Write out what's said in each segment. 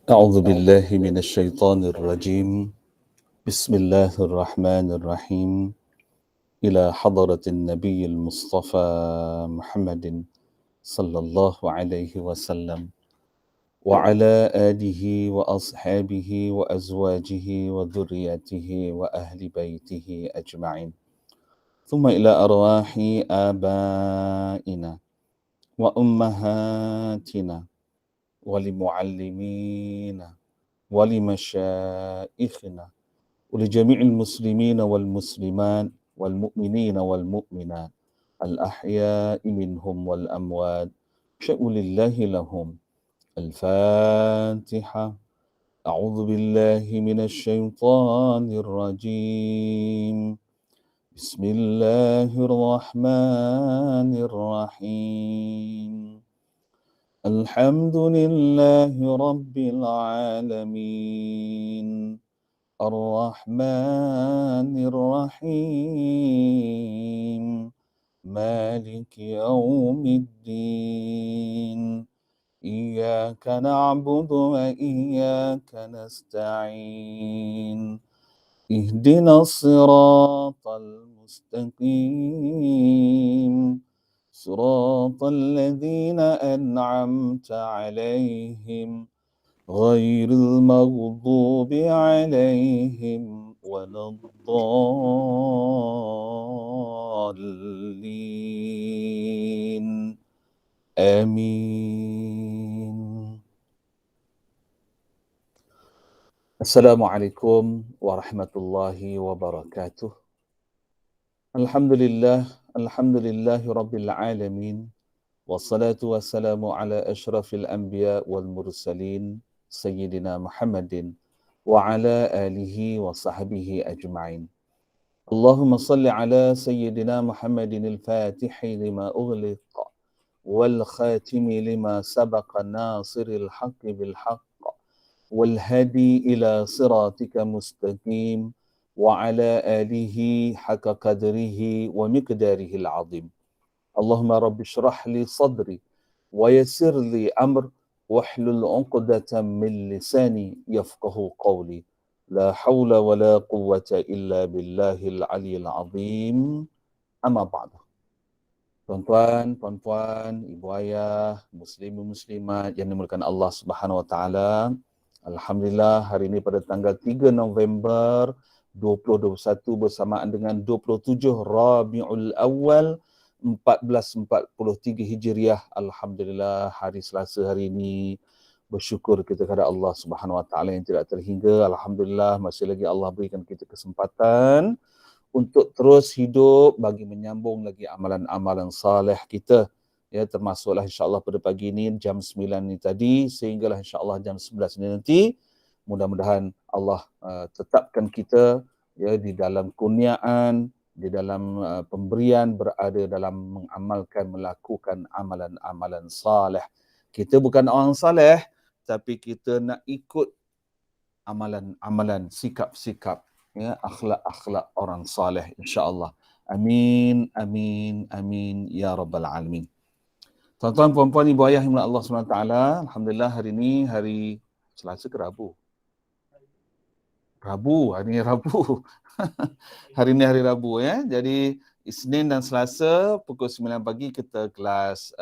أعوذ بالله من الشيطان الرجيم. بسم الله الرحمن الرحيم. إلى حضرة النبي المصطفى محمد صلى الله عليه وسلم وعلى آله وأصحابه وأزواجه وذريته وأهل بيته أجمعين، ثم إلى أرواح آبائنا وأمهاتنا ولمعلمينا ولمشائخنا ولجميع المسلمين والمسلمات والمؤمنين والمؤمنات الأحياء منهم والأموات، شأن لله لهم. الفاتحة. أعوذ بالله من الشيطان الرجيم. بسم الله الرحمن الرحيم. الحمد لله رب العالمين، الرحمن الرحيم، مالك يوم الدين، إياك نعبد وإياك نستعين، اهدنا الصراط المستقيم، صراط الذين أنعمت عليهم غير المغضوب عليهم ولا الضالين، آمين. Assalamualaikum warahmatullahi wabarakatuh. Alhamdulillahi rabbil alamin. Wassalatu wassalamu ala ashrafil anbiya wal mursalin Sayyidina Muhammadin wa ala alihi wa sahbihi ajma'in. Allahumma salli ala Sayyidina Muhammadin al-Fatihi lima ughliq wal khatimi lima sabaqa nasiril haqqi bil haqq wal hadi ila siratika mustaqim wa ala alihi haqqa qadrihi wa miqdarihi al-azim. Allahumma rabbi shrah li sadri wa yassir li amr wahlul 'uqdatam min lisani yafqahu qawli. La haula wa la quwwata illa billahil aliyyil azim. Amma ba'du. Tuan-tuan, puan-puan, ibu ayah, muslimin muslimat yang dimuliakan Allah Subhanahu wa taala. Alhamdulillah, hari ini pada tanggal 3 November 2021 bersamaan dengan 27 Rabiul Awal 1443 Hijriah. Alhamdulillah, hari Selasa hari ini bersyukur kita kepada Allah Subhanahu wa taala yang tidak terhingga. Alhamdulillah, masih lagi Allah berikan kita kesempatan untuk terus hidup bagi menyambung lagi amalan-amalan saleh kita. Ya, termasuklah insya-Allah pada pagi ini jam 9 ni tadi sehinggalah insya-Allah jam 11 ni nanti mudah-mudahan Allah tetapkan kita ya di dalam kurniaan, di dalam pemberian, berada dalam mengamalkan, melakukan amalan-amalan saleh. Kita bukan orang saleh, tapi kita nak ikut amalan-amalan, sikap-sikap, ya, akhlak-akhlak orang saleh insya-Allah. Amin, amin, amin ya rabbal alamin. Tuan-tuan, puan-puan, ibu ayah yang Allah SWT, alhamdulillah hari ini hari Selasa ke Rabu? Hari ini Rabu. Hari ini hari Rabu ya. Jadi Isnin dan Selasa pukul 9 pagi kita kelas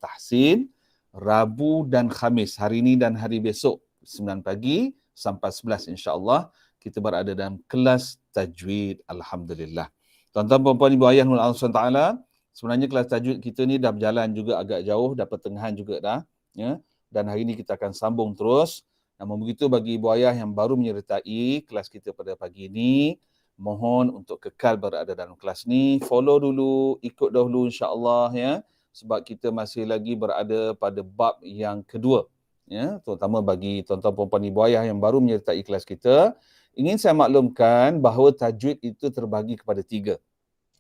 tahsin. Rabu dan Khamis hari ini dan hari besok 9 pagi sampai 11 insya-Allah kita berada dalam kelas tajwid. Alhamdulillah. Tuan-tuan, puan-puan, ibu ayah Allah SWT, sebenarnya kelas tajwid kita ni dah berjalan juga agak jauh, dah pertengahan juga dah ya. Dan hari ini kita akan sambung terus. Namun begitu bagi ibu ayah yang baru menyertai kelas kita pada pagi ini, mohon untuk kekal berada dalam kelas ni, follow dulu, ikut dahulu insya-Allah ya, sebab kita masih lagi berada pada bab yang kedua ya, terutama bagi tuan-tuan puan-puan ibu ayah yang baru menyertai kelas kita, ingin saya maklumkan bahawa tajwid itu terbagi kepada 3.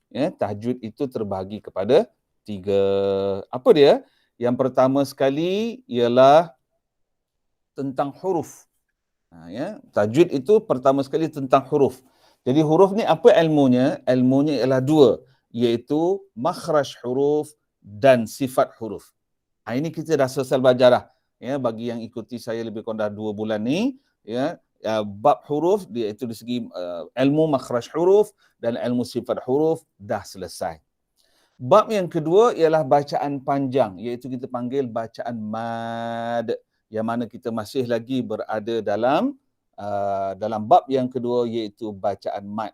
Ya, tajwid itu terbagi kepada 3. Apa dia? Yang pertama sekali ialah tentang huruf. Ya, tajwid itu pertama sekali tentang huruf. Jadi huruf ni apa ilmunya? Ilmunya ialah 2, iaitu makhraj huruf dan sifat huruf. Ini kita dah selesai belajar dah. ya, bagi yang ikuti saya lebih kurang dah 2 bulan ni, ya, bab huruf iaitu di segi ilmu makhraj huruf dan ilmu sifat huruf dah selesai. Bab yang kedua ialah bacaan panjang, iaitu kita panggil bacaan mad, yang mana kita masih lagi berada dalam bab yang kedua, iaitu bacaan mad.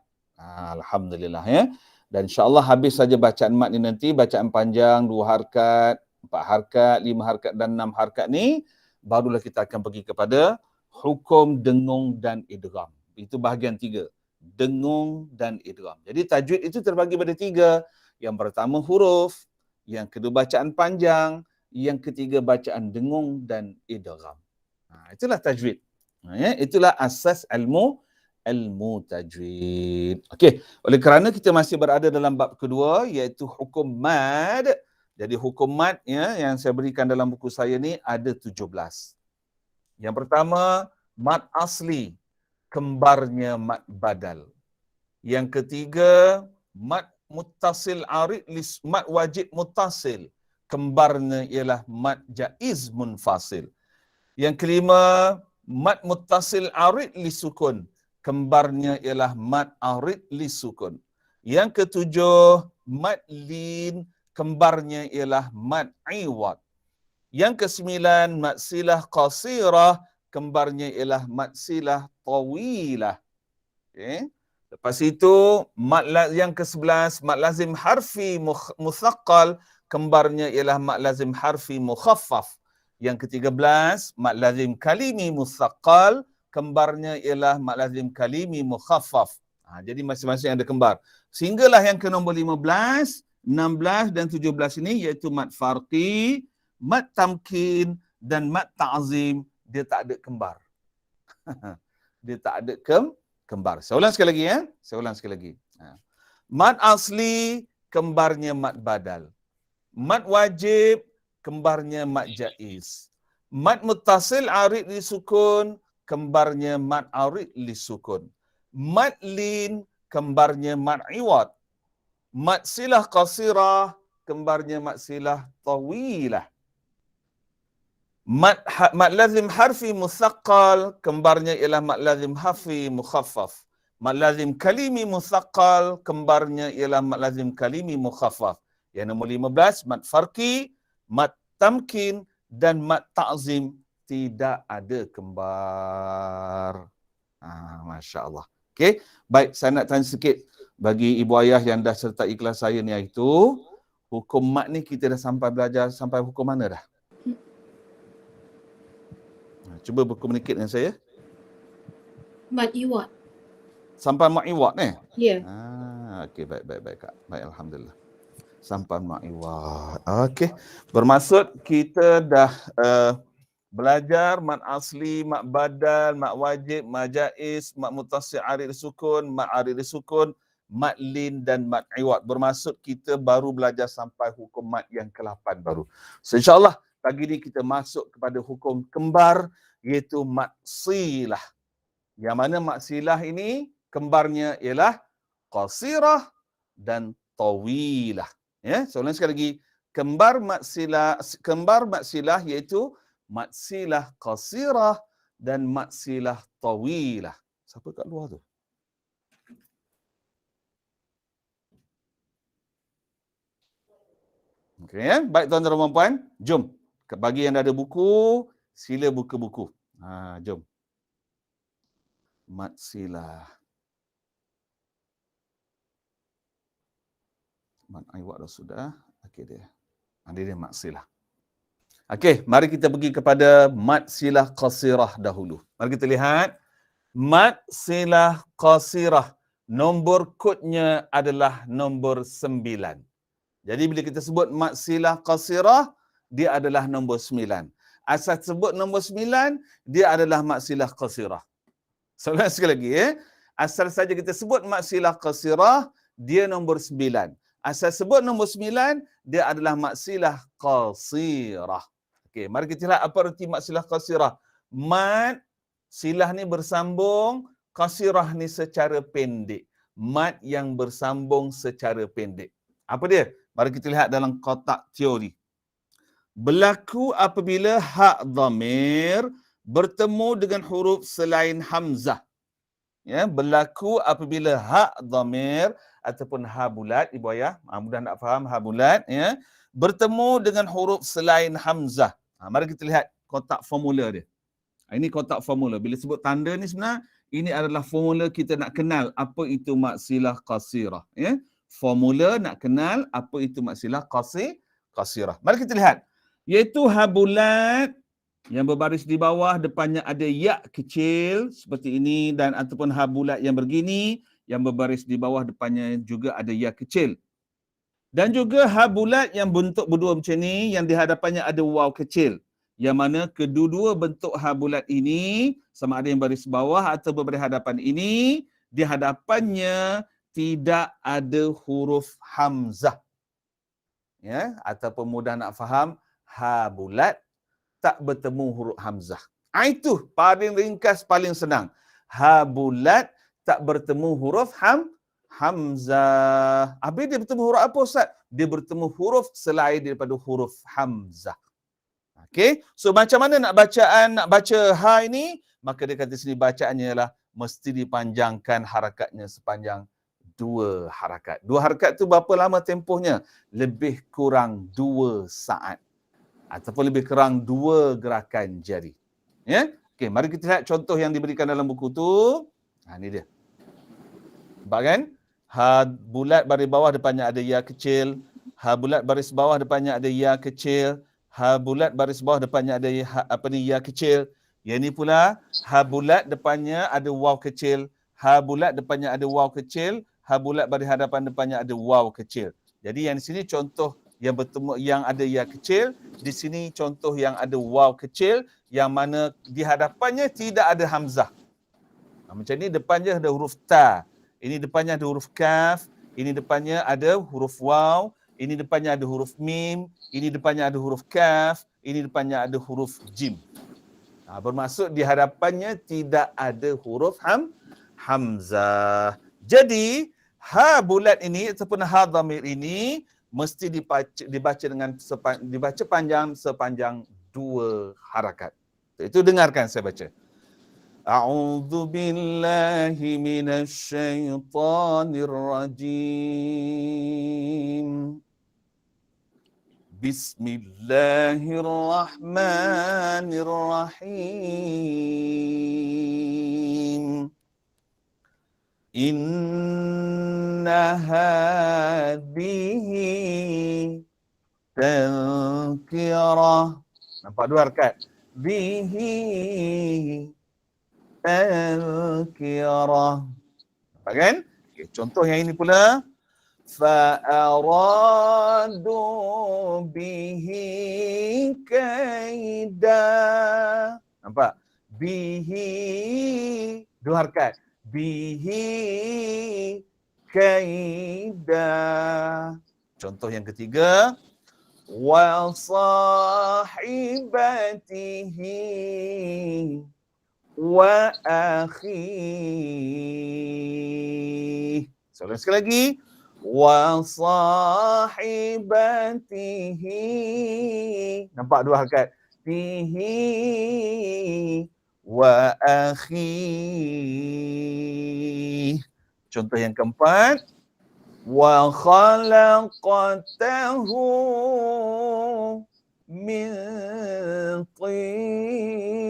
Alhamdulillah, ya. Dan insya-Allah habis saja bacaan mad ni nanti, bacaan panjang 2 harakat, 4 harakat, 5 harakat dan 6 harakat ni, barulah kita akan pergi kepada hukum dengung dan idgham. Itu bahagian 3. Dengung dan idgham. Jadi tajwid itu terbagi pada 3. Yang pertama huruf, yang kedua bacaan panjang, yang ketiga bacaan dengung dan idgham. Itulah tajwid. Ya, itulah asas ilmu tajwid. Okey, oleh kerana kita masih berada dalam bab kedua, iaitu hukum mad. Jadi hukum mad, ya, yang saya berikan dalam buku saya ni ada 17. Yang pertama, mad asli, kembarnya mad badal. Yang ketiga, mad muttasil arid, mad wajib muttasil, kembarnya ialah mad jaiz munfasil. Yang kelima, mad muttasil arid li sukun, kembarnya ialah mad arid li sukun. Yang ketujuh, mad lin, kembarnya ialah mad iwad. Yang kesembilan, mad silah qasirah, kembarnya ialah mad silah tawilah. Okay. Lepas itu, yang ke-11, mad lazim harfi muthaqqal, kembarnya ialah mad lazim harfi mukhaffaf. Yang ke-13, mad lazim kalimi muthaqqal, kembarnya ialah mad lazim kalimi mukhaffaf. Jadi masing-masing ada kembar. Sehinggalah yang ke nombor 15, 16 dan 17 ini, iaitu mad farqi, mad tamkin dan mad ta'zim, dia tak ada kembar. Dia tak ada kembar. Saya ulang sekali lagi, ya. Saya ulang sekali lagi. Mad asli, kembarnya mad badal. Mad wajib, kembarnya mad jaiz. Mad muttasil arid li sukun, kembarnya mad arid li sukun. Mad lin, kembarnya mad iwad. Mad silah qasirah, kembarnya mad silah tawilah. Mad lazim harfi muthaqqal, kembarnya ialah mad lazim harfi mukhaffaf. Mad lazim kalimi muthaqqal, kembarnya ialah mad lazim kalimi mukhaffaf. Yang nombor 15, mad farqi, mad tamkin dan mad ta'zim tidak ada kembar. Masya Allah. Okey, baik, saya nak tanya sikit bagi ibu ayah yang dah sertai kelas saya ni, itu hukum mad ni kita dah sampai belajar sampai hukum mana dah? Cuba berkomunikasi dengan saya. Mad iwad. Sampai mad iwad ni? Ya. Okey, baik Kak. Baik, alhamdulillah. Sampai mad iwad. Okey. Bermaksud kita dah belajar mad asli, mad badal, mad wajib, mad jaiz, mad muttasil arid sukun, mad arid sukun, mad lin dan mad iwad. Bermaksud kita baru belajar sampai hukum mad yang ke-8 baru. So, insya-Allah pagi ni kita masuk kepada hukum kembar, iaitu mad silah. Yang mana mad silah ini kembarnya ialah qasirah dan tawilah. Ya, so ulang sekali lagi. Kembar mad silah iaitu mad silah qasirah dan mad silah tawilah. Siapa kat luar tu? Okey, ya. Baik tuan-tuan dan puan, jom. Bagi yang dah ada buku, sila buka buku. Jom. Mad silah. Mad iwad dah sudah. Okey dia. Dia mad silah. Okey, mari kita pergi kepada mad silah qasirah dahulu. Mari kita lihat. Mad silah qasirah. Nombor kodnya adalah nombor 9. Jadi bila kita sebut mad silah qasirah, dia adalah nombor 9. Asal sebut nombor 9, dia adalah mad silah qasirah. Soalan sekali lagi, ya. Asal saja kita sebut mad silah qasirah, dia nombor 9. Asal sebut nombor 9, dia adalah mad silah qasirah. Okey, mari kita lihat apa erti mad silah qasirah. Mad silah ni bersambung, qasirah ni secara pendek. Mad yang bersambung secara pendek. Apa dia? Mari kita lihat dalam kotak teori. Berlaku apabila hak dhamir bertemu dengan huruf selain hamzah. Ya, berlaku apabila hak dhamir ataupun ha bulat, ibu ayah, mudah nak faham ha bulat, ya, bertemu dengan huruf selain hamzah. Mari kita lihat kotak formula dia. Ini kotak formula. Bila sebut tanda ni sebenarnya, ini adalah formula kita nak kenal apa itu maksilah qasirah. Ya? Formula nak kenal apa itu maksilah qasirah. Mari kita lihat. Iaitu ha bulat yang berbaris di bawah, depannya ada ya kecil seperti ini, dan ataupun ha bulat yang begini yang berbaris di bawah, depannya juga ada ya kecil. Dan juga ha bulat yang bentuk berdua macam ni, yang di hadapannya ada waw kecil. Yang mana kedua-dua bentuk ha bulat ini, sama ada yang baris bawah atau berhadapan ini, di hadapannya tidak ada huruf hamzah. Ya, ataupun mudah nak faham, ha bulat tak bertemu huruf hamzah. Itu paling ringkas, paling senang. Ha bulat tak bertemu huruf hamzah. Habis dia bertemu huruf apa, Ustaz? Dia bertemu huruf selain daripada huruf hamzah. Okey, so macam mana nak baca ha ini? Maka dia kata sini bacaannya ialah mesti dipanjangkan harakatnya sepanjang 2 harakat. 2 harakat tu berapa lama tempohnya? Lebih kurang 2 saat. Ataupun lebih kurang 2 gerakan jari. Ya? Okey, mari kita lihat contoh yang diberikan dalam buku tu. Ini dia. Nampak kan? Ha bulat baris bawah depannya ada ya kecil. Ha bulat baris bawah depannya ada ya kecil. Ha bulat baris bawah depannya ada ya kecil. Yang ni pula ha bulat depannya ada waw kecil. Ha bulat depannya ada waw kecil. Ha bulat baris hadapan depannya ada waw kecil. Jadi yang di sini contoh yang bertemu yang ada ya kecil, di sini contoh yang ada waw kecil, yang mana di hadapannya tidak ada hamzah. Macam ni depannya ada huruf ta, ini depannya ada huruf kaf, ini depannya ada huruf waw, ini depannya ada huruf mim, ini depannya ada huruf kaf, ini depannya ada huruf jim. Bermaksud di hadapannya tidak ada huruf hamzah. Jadi ha bulat ini ataupun ha dhamir ini mesti dibaca panjang sepanjang 2 harakat. Itu dengarkan saya baca. A'udzu billahi minasy syaithanir rajim. Bismillahirrahmanirrahim. Inna hadhihi tadhkirah. Nampak 2 harakat. Bihi tadhkirah. Nampak kan? Okay, contoh yang ini pula. Fa'aradu bihi kaida. Nampak? Bihi 2 harakat. Bihi kaida. Contoh yang ketiga, wa sahibatihi wa akhi. Soalan sekali lagi, wa sahibatihi. Nampak 2 harakat. Bihi wa akhi. Contoh yang keempat, wa khalaqatahu min tin.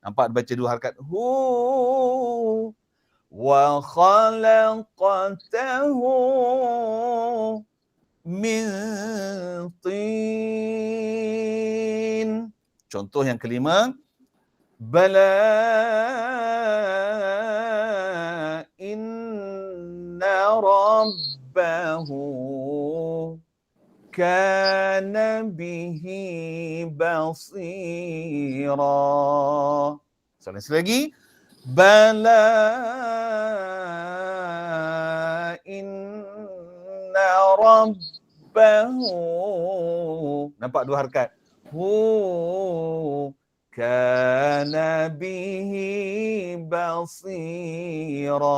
Nampak baca 2 harakat. Hu. Wa khalaqatahu min tin. Contoh yang kelima, bala inna rabbahu kana bihi basira. Soalan sekali lagi, bala inna rabbahu. Nampak 2 harakat. Hu kana bihi basira.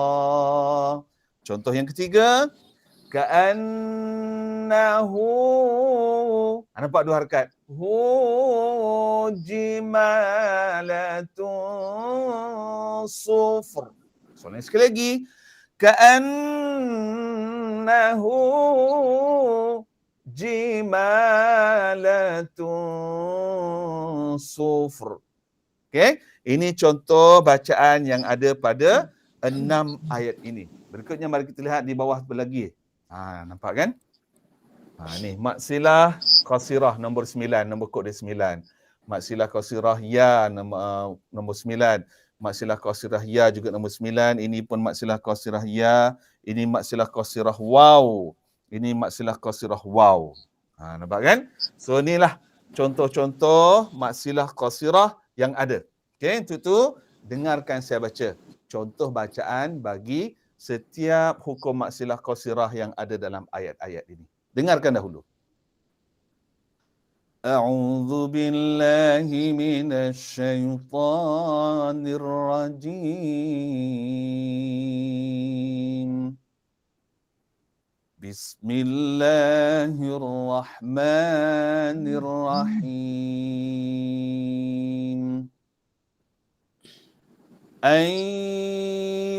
Contoh yang ketiga, ka'annahu. Nampak dua harakat. Jimalatun sufr. Soalan sekali lagi. Ka'annahu jimalatun sufr. Okey, ini contoh bacaan yang ada pada 6 ayat ini. Berikutnya mari kita lihat di bawah lagi. Nampak kan? Ni maksilah qasirah nombor 9, nombor kod dia 9. Maksilah qasirah ya nombor 9. Maksilah qasirah ya juga nombor 9. Ini pun maksilah qasirah ya. Ini maksilah qasirah waw. Ini maksilah qasirah waw. Nampak kan? So inilah contoh-contoh maksilah qasirah yang ada. Okey, untuk tu dengarkan saya baca contoh bacaan bagi setiap hukum maksilah qasirah yang ada dalam ayat-ayat ini. Dengarkan dahulu. A'udzu billahi minasy syaithanir rajim. Bismillahirrahmanirrahim. أن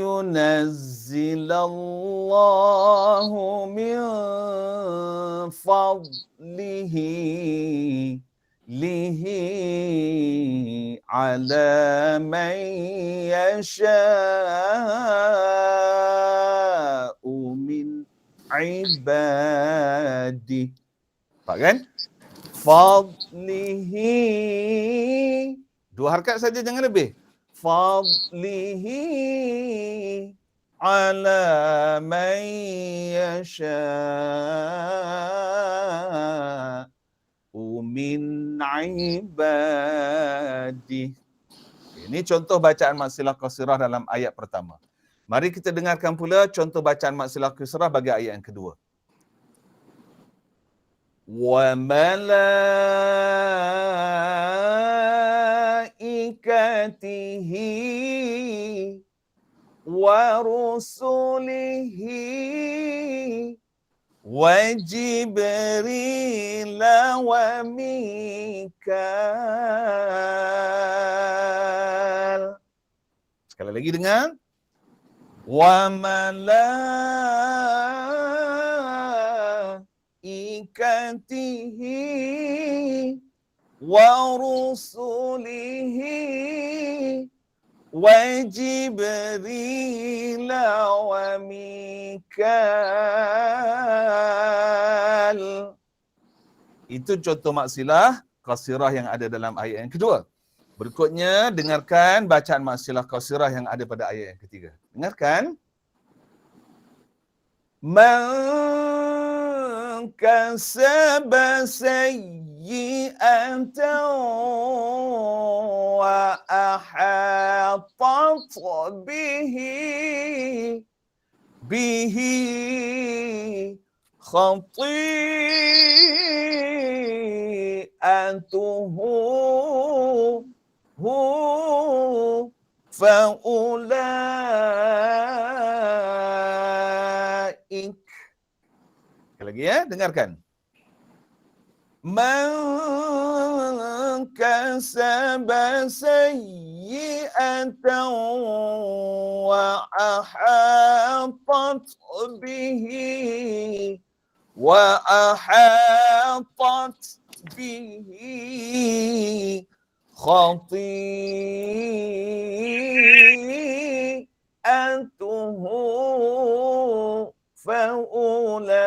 ينزل الله من فضله على من يشاء من عباده. Nampak kan? Fadlihi. Dua harakat saja, jangan lebih. Fadlihi ala man yasha'u min ibadih. Ini contoh bacaan maksilah qasirah dalam ayat pertama. Mari kita dengarkan pula contoh bacaan maksilah qasirah bagi ayat yang kedua. Wa malaikatihi wa rusulihi wa Jibril wa Mikal. Sekali lagi dengar. Wa malaikatihi wa rusulihi wa Jibril wa Mikal. Itu contoh maksilah qasirah yang ada dalam ayat yang kedua. Berikutnya dengarkan bacaan maksilah qasirah yang ada pada ayat yang ketiga. Dengarkan. Man kasaba sayyi'atan wa ahatat bihi khati'atuhu faulaik. Sekali lagi ya, dengarkan. Man kasaba sayyi'atan wa ahatat bihi khati'atuhu faulaik.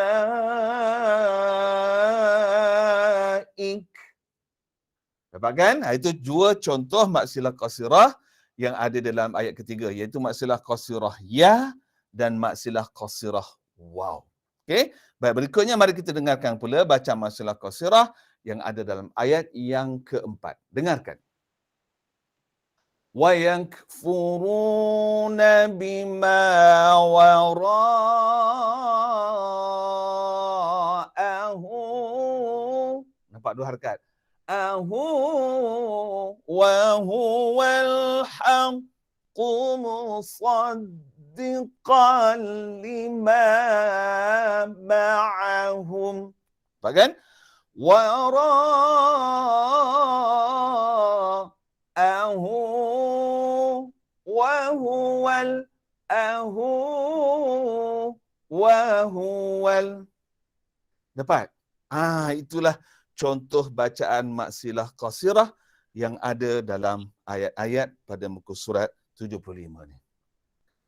Dapat kan? Itu dua contoh maksilah qasirah yang ada dalam ayat ketiga, iaitu maksilah qasirah ya dan maksilah qasirah waw. Okey, baik, berikutnya mari kita dengarkan pula bacaan maksilah qasirah yang ada dalam ayat yang keempat. Dengarkan. Wa yakfuruna bima wara'ahu. Nampak dua harakat. Wa huwal haqqu musaddiqan lima ma'ahum. Nampak kan? wara'ahu wa huwal ahu wa huwal. Dapat? Itulah contoh bacaan maksilah qasirah yang ada dalam ayat-ayat pada muka surat 75 ni.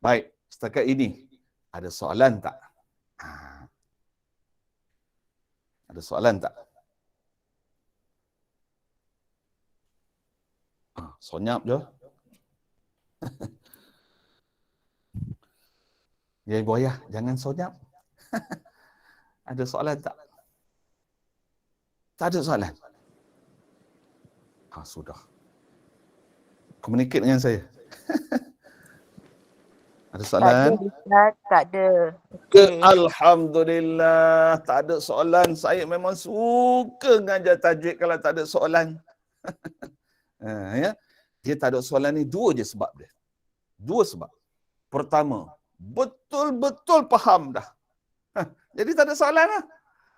Baik, setakat ini ada soalan tak? Ada soalan tak? Sonyap je. Ya ibu ayah, jangan sonyap. Ada soalan tak? Tak ada soalan? Sudah. Communicate dengan saya. Ada soalan? Tak ada, Ustaz. Tak ada. Alhamdulillah, tak ada soalan. Saya memang suka ngajar tajwid kalau tak ada soalan. Ya. Dia tak ada soalan ni dua je sebab dia. Dua sebab. Pertama, betul-betul faham dah. Jadi tak ada soalan lah.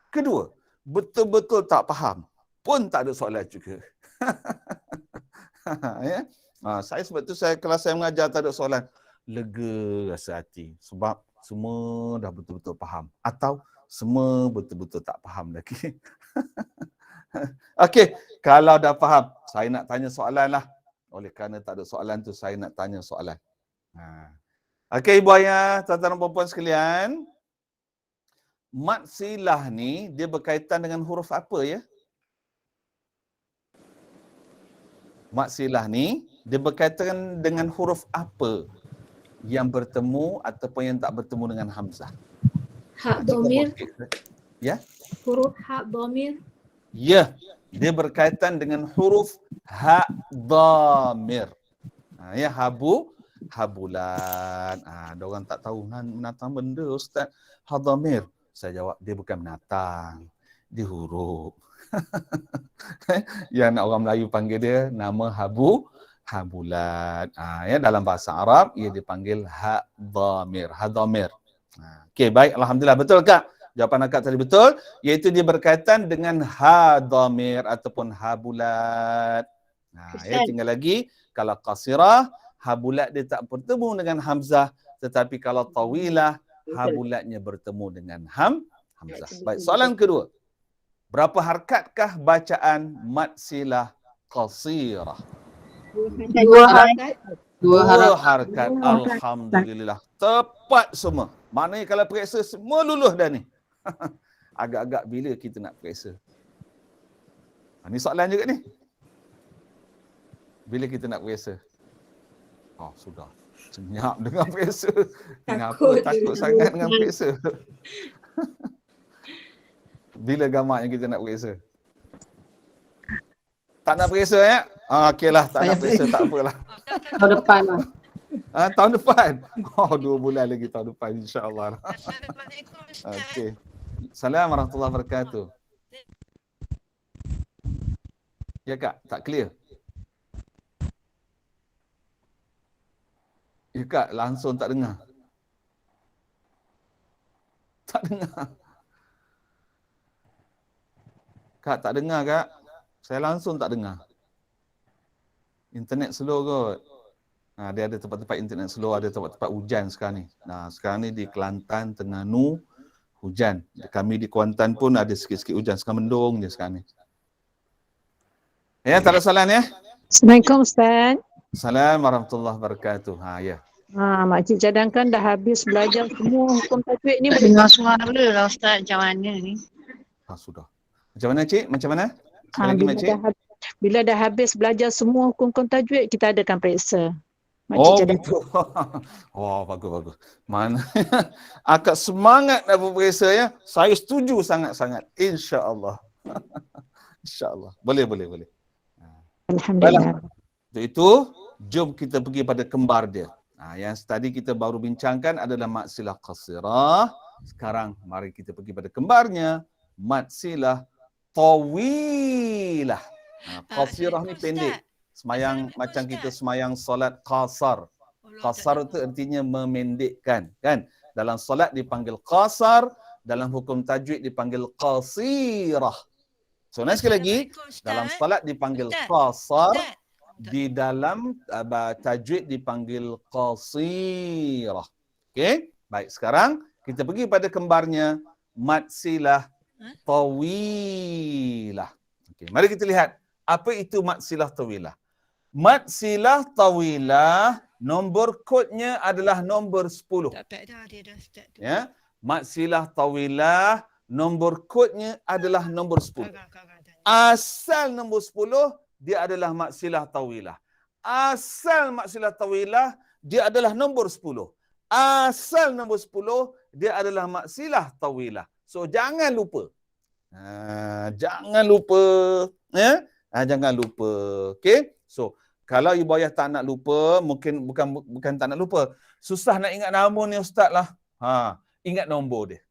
Kedua, betul-betul tak faham pun tak ada soalan juga. Ya. Saya sebab tu kalau saya mengajar tak ada soalan, lega rasa hati sebab semua dah betul-betul faham atau semua betul-betul tak faham lagi. Okey, kalau dah faham, saya nak tanya soalan lah. Oleh kerana tak ada soalan tu, saya nak tanya soalan. Okey, ibu ayah, tuan-tuan dan puan-puan sekalian, mat silah ni dia berkaitan dengan huruf apa ya? Mat silah ni dia berkaitan dengan huruf apa yang bertemu ataupun yang tak bertemu dengan hamzah? Ha dhamir. Ya? Huruf ha dhamir. Ya, dia berkaitan dengan huruf ha dhamir. Ya, habulan. Ada orang tak tahu menatang benda ustaz. Ha dhamir. Saya jawab dia bukan menatang. Dia huruf. Yang orang Melayu panggil dia nama habulan. Ya, dalam bahasa Arab ia dipanggil ha dhamir. Ha dhamir. Okey, baik, alhamdulillah. Betul Kak? Jawapan akak tadi betul, iaitu dia berkaitan dengan ha dhamir ataupun ha bulat. Ya, tinggal lagi kalau qasirah, ha bulat dia tak bertemu dengan hamzah, tetapi kalau tawilah, ha bulatnya bertemu dengan hamzah. Baik, soalan kedua. Berapa harkatkah bacaan mat silah qasirah? Dua harkat. Alhamdulillah. Tepat semua. Maknanya kalau periksa semua luluh dah ni. Agak-agak bila kita nak periksa? Ni soalan juga ni. Bila kita nak periksa? Sudah. Senyap dengan periksa. Kenapa takut sangat dengan periksa? Bila gamak yang kita nak periksa? Tak nak periksa ya? Okeylah, tak nak periksa, tak apalah. Tahun depan lah. Tahun depan? 2 bulan lagi tahun depan insya-Allah. Okey. Assalamualaikum warahmatullahi wabarakatuh. Ya Kak, tak clear. Ya Kak, langsung tak dengar. Tak dengar. Kak, tak dengar Kak. Saya langsung tak dengar. Internet slow kot. Dia ada tempat-tempat internet slow, ada tempat-tempat hujan sekarang ni. Sekarang ni di Kelantan, Terengganu, hujan. Kami di Kuantan pun ada sikit-sikit hujan. Sekarang mendung je sekarang ni. Ya, tak ada soalan ya? Assalamualaikum Ustaz. Assalamualaikum warahmatullahi wabarakatuh. Ya. Makcik cadangkan dah habis belajar semua hukum tajwid ni. Dengar suara lah Ustaz, macam mana ni? Sudah. Macam mana Cik? Macam mana? Sekali lagi Makcik. Bila dah habis belajar semua hukum tajwid, kita adakan periksa. Makcik gitu. Bagus. Mana akak semangat nak berperiksa ya. Saya setuju sangat-sangat. Insya-Allah. Insya-Allah. Boleh. Alhamdulillah. Untuk itu, jom kita pergi pada kembar dia. Yang tadi kita baru bincangkan adalah mat silah qasirah. Sekarang mari kita pergi pada kembarnya, mat silah tawilah. Qasirah ni pendek. Semayang macam kita semayang solat qasar. Qasar itu artinya memendekkan, kan? Dalam solat dipanggil qasar, dalam hukum tajwid dipanggil qasirah. So, nanti sekali lagi, dalam salat dipanggil qasar, di dalam tajwid dipanggil qasirah. Okey? Baik, sekarang kita pergi pada kembarnya mad silah tawilah. Okey, mari kita lihat apa itu mad silah tawilah. Mad silah tawilah nombor kodnya adalah nombor 10. Dapat dah dia dah start tu. Ya. Mad silah tawilah nombor kodnya adalah nombor 10. Asal nombor 10 dia adalah mad silah tawilah. Asal mad silah tawilah dia adalah nombor 10. Asal nombor 10 dia adalah mad silah tawilah. So jangan lupa. Jangan lupa, ya. Jangan lupa. Okey? So kalau ibu ayah tak nak lupa, mungkin bukan tak nak lupa. Susah nak ingat nama ni ustaz lah. Ingat nombor dia.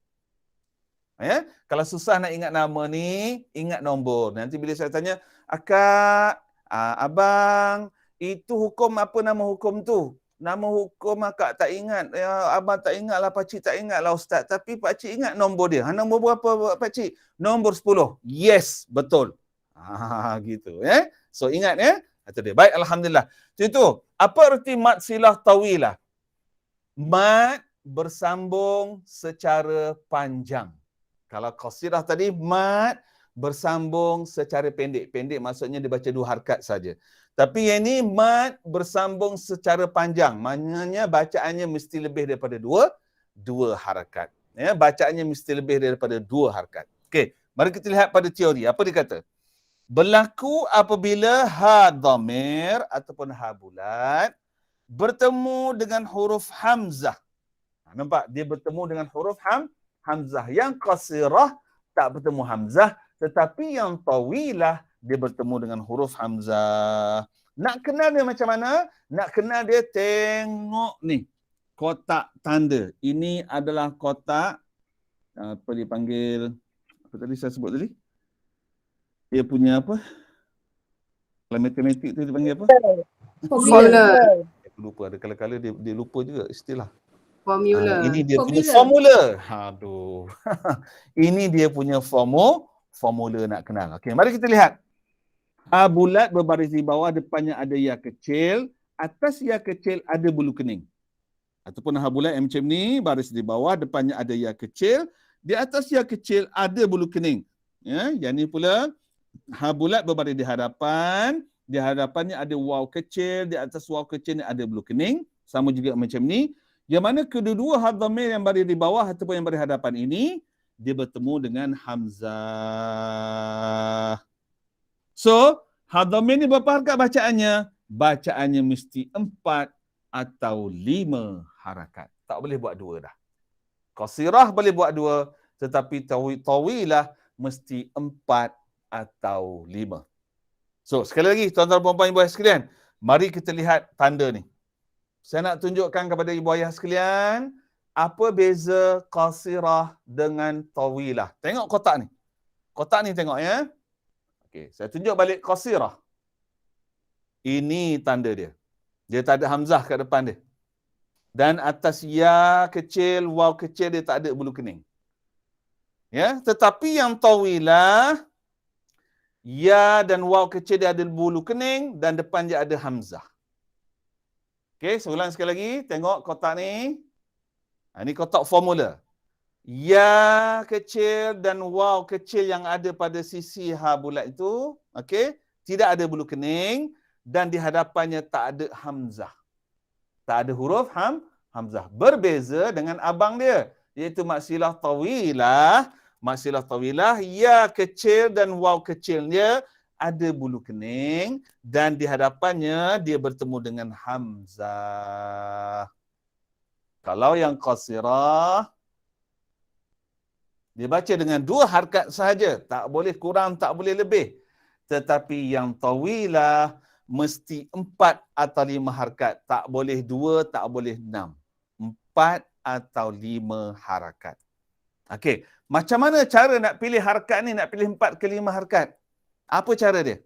Ya, kalau susah nak ingat nama ni, ingat nombor. Nanti bila saya tanya, akak, abang, itu hukum apa nama hukum tu? Nama hukum akak tak ingat. Ya, abang tak ingat lah, pakcik tak ingat lah ustaz. Tapi pakcik ingat nombor dia. Nombor berapa pakcik? Nombor 10. Yes, betul. Gitu. Ya. So ingat ya. Itu dia. Baik, alhamdulillah. Itu. Apa erti mad silah tawilah? Mad bersambung secara panjang. Kalau qasirah tadi, mad bersambung secara pendek. Pendek maksudnya dibaca 2 harakat saja. Tapi yang ini mad bersambung secara panjang. Maknanya bacaannya mesti lebih daripada 2 harakat. Ya, bacaannya mesti lebih daripada 2 harakat. Okey, mari kita lihat pada teori. Apa dia kata? Berlaku apabila ha dhamir ataupun ha bulat bertemu dengan huruf hamzah. Nampak? Dia bertemu dengan huruf hamzah. Yang qasirah tak bertemu hamzah, tetapi yang tawilah dia bertemu dengan huruf hamzah. Nak kenal dia macam mana? Nak kenal dia, tengok ni. Kotak tanda. Ini adalah kotak, apa dipanggil, apa tadi saya sebut tadi? Dia punya apa? Kalau matematik tu dipanggil apa? Formula. Aku lupa. Ada kala-kala dia lupa juga istilah. Formula. Ini dia punya formula. Aduh. Ini dia punya formula nak kenal. Okey, mari kita lihat. Ha bulat berbaris di bawah, depannya ada ya kecil, atas ya kecil ada bulu kening. Ataupun ha bulat yang macam ni, baris di bawah, depannya ada ya kecil, di atas ya kecil ada bulu kening. Ya, yang ni pula ha bulat berbaris di hadapannya ada waw kecil, di atas waw kecil ni ada bulu kening, sama juga macam ni. Yang mana kedua-dua ha dhamir yang baris di bawah ataupun yang baris hadapan ini dia bertemu dengan hamzah. So, ha dhamir ni berapa harakat bacaannya? Bacaannya mesti 4 atau 5 harakat. Tak boleh buat 2 dah. Qasirah boleh buat 2, tetapi tawilah mesti 4 atau 5. So, sekali lagi tuan-tuan puan-puan ibu ayah sekalian, mari kita lihat tanda ni. Saya nak tunjukkan kepada ibu ayah sekalian apa beza qasirah dengan tawilah. Tengok kotak ni. Kotak ni tengok ya. Okey, saya tunjuk balik qasirah. Ini tanda dia. Dia tak ada hamzah kat depan dia. Dan atas ya kecil, waw kecil dia tak ada bulu kening. Ya, tetapi yang tawilah, ya dan waw kecil dia ada bulu kening dan depan dia ada hamzah. Okey, saya ulang sekali lagi. Tengok kotak ni. Ini kotak formula. Ya kecil dan waw kecil yang ada pada sisi ha bulat itu, okey, tidak ada bulu kening dan di hadapannya tak ada hamzah. Tak ada huruf hamzah. Berbeza dengan abang dia, iaitu mad silah tawilah. Mad silah tawilah, ya kecil dan waw kecilnya ada bulu kening dan di hadapannya dia bertemu dengan hamzah. Kalau yang qasirah, dia baca dengan 2 harakat sahaja. Tak boleh kurang, tak boleh lebih. Tetapi yang tawilah mesti 4 atau 5 harakat. Tak boleh 2, tak boleh 6. 4 atau 5 harakat. Okey, macam mana cara nak pilih harakat ni, nak pilih 4 ke 5 harakat? Apa cara dia?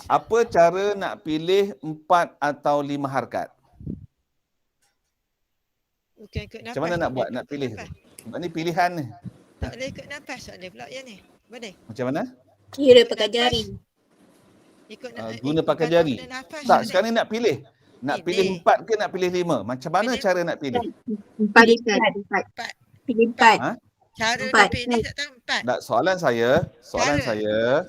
Apa cara nak pilih 4 atau 5 harakat? Macam mana nak buat, nak pilih tu? Sebab ni pilihan ni. Tak boleh ikut nafas, tak boleh pula ya ni. Boleh? Macam mana? Kira pakai jari. Ikut Guna pakai jari. nafas, Tak, sekarang ni nak pilih. Nak pilih 4 ke nak pilih 5? Macam mana Pilih cara nak pilih? Empat. Pilih empat. Ha? Cara Empat. dia pilih tak tahu 4. Tak, soalan saya, Cara.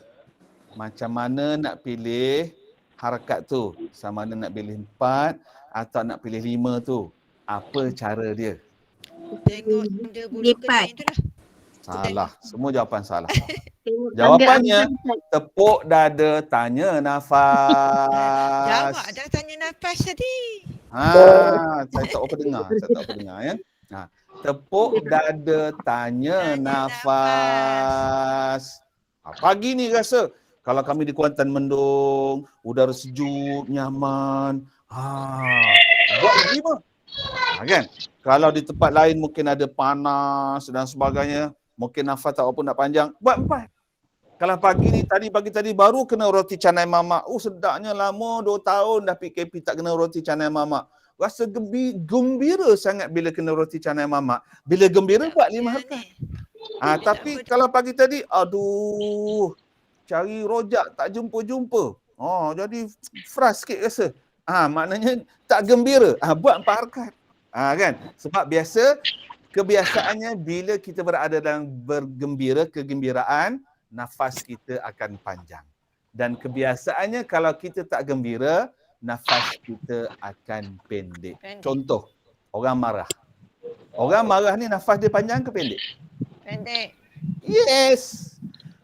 macam mana nak pilih harakat tu? Sama ada nak pilih 4 atau nak pilih 5 tu? Apa cara dia? Tengok dia bulu Lipat. kening tu lah. Salah. Semua jawapan salah. Tengok Jawapannya, angkat. tepuk dada, tanya nafas. Jawab dah tanya nafas tadi. Saya tak apa dengar ya. Tepuk dada, tanya nafas. Pagi ni rasa kalau kami di Kuantan mendung, udara sejuk, nyaman. Buat lima. Kan? Kalau di tempat lain mungkin ada panas dan sebagainya, mungkin nafas tak apa nak panjang, buat 4. Kalau pagi tadi baru kena roti canai mamak. Sedapnya lama 2 tahun dah PKP tak kena roti canai mamak. Rasa gembira sangat bila kena roti canai mamak. Bila gembira buat 5 harakat. Tapi kalau pagi tadi, aduh, cari rojak tak jumpa-jumpa. Jadi frust sikit rasa. Maknanya tak gembira. Buat 4 harakat. Kan? Sebab kebiasaannya bila kita berada dalam kegembiraan, nafas kita akan panjang. Dan kebiasaannya kalau kita tak gembira, nafas kita akan pendek. Contoh, orang marah. Orang marah ni nafas dia panjang ke pendek? Pendek. Yes.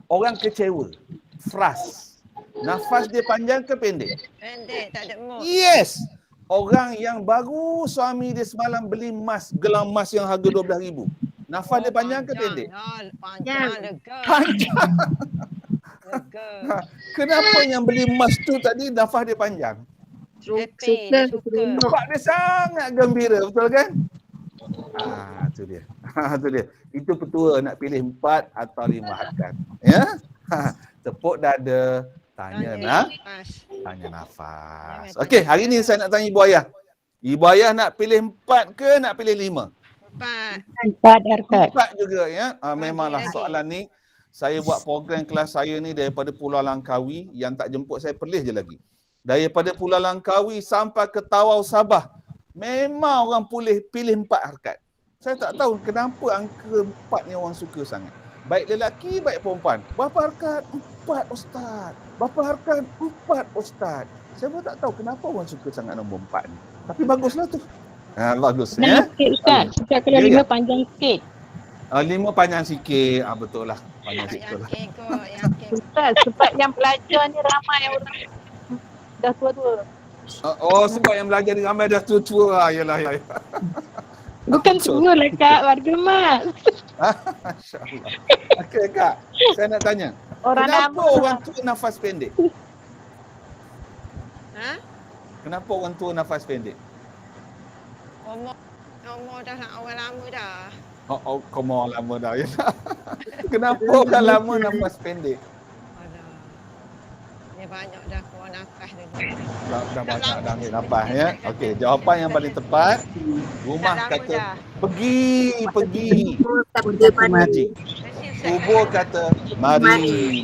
Orang kecewa, frust. Nafas dia panjang ke pendek? Pendek, tak ada mood. Yes. Orang yang baru suami dia semalam beli gelang emas yang harga 12,000. Nafas dia panjang ke pendek? Panjang, lega. Panjang. Lega. Kenapa yang beli emas tu tadi nafas dia panjang? Happy, dia suka. Sebab dia sangat gembira, betul kan? Itu dia. Itu dia. Itu petua nak pilih 4 atau 5 harakat. Ya? Tepuk dada, tanya nafas. Okey, hari ni saya nak tanya Ibu Ayah. Ibu Ayah nak pilih 4 ke nak pilih 5? 4. 4 harakat. 4 juga ya. Memanglah soalan ni saya buat program kelas saya ni daripada Pulau Langkawi, yang tak jemput saya Perlis je lagi. Daripada Pulau Langkawi sampai ke Tawau Sabah, memang orang pilih 4 harakat. Saya tak tahu kenapa angka 4 ni orang suka sangat. Baik lelaki, baik perempuan. Berapa harakat? 4 Ustaz. Berapa harakat? 4 Ustaz. Saya pun tak tahu kenapa orang suka sangat nombor 4 ni. Tapi baguslah tu. Bagus ya. Sikit Ustaz. Ustaz kalau 5 panjang sikit. 5 panjang sikit. Betul lah. Panjang sikit betul lah. Yakin. Ustaz, sebab yang belajar ni ramai orang dah tua-tua. Sebab yang belajar ni ramai dah tua-tua. Yalah. Bukan tua lah Kak, warga Mas. Masya-Allah. Okey Kak, saya nak tanya. Kenapa orang tua nafas pendek? Kenapa orang tua nafas pendek? Umur dah nak orang lama dah. Kamu orang lama dah. Ya. Kenapa orang lama nafas pendek? Dia banyak dah keluar nafas dulu. Dah banyak dah ambil nafas ya. Okey, jawapan yang paling tepat, rumah kata pergi. Kubur kata mari.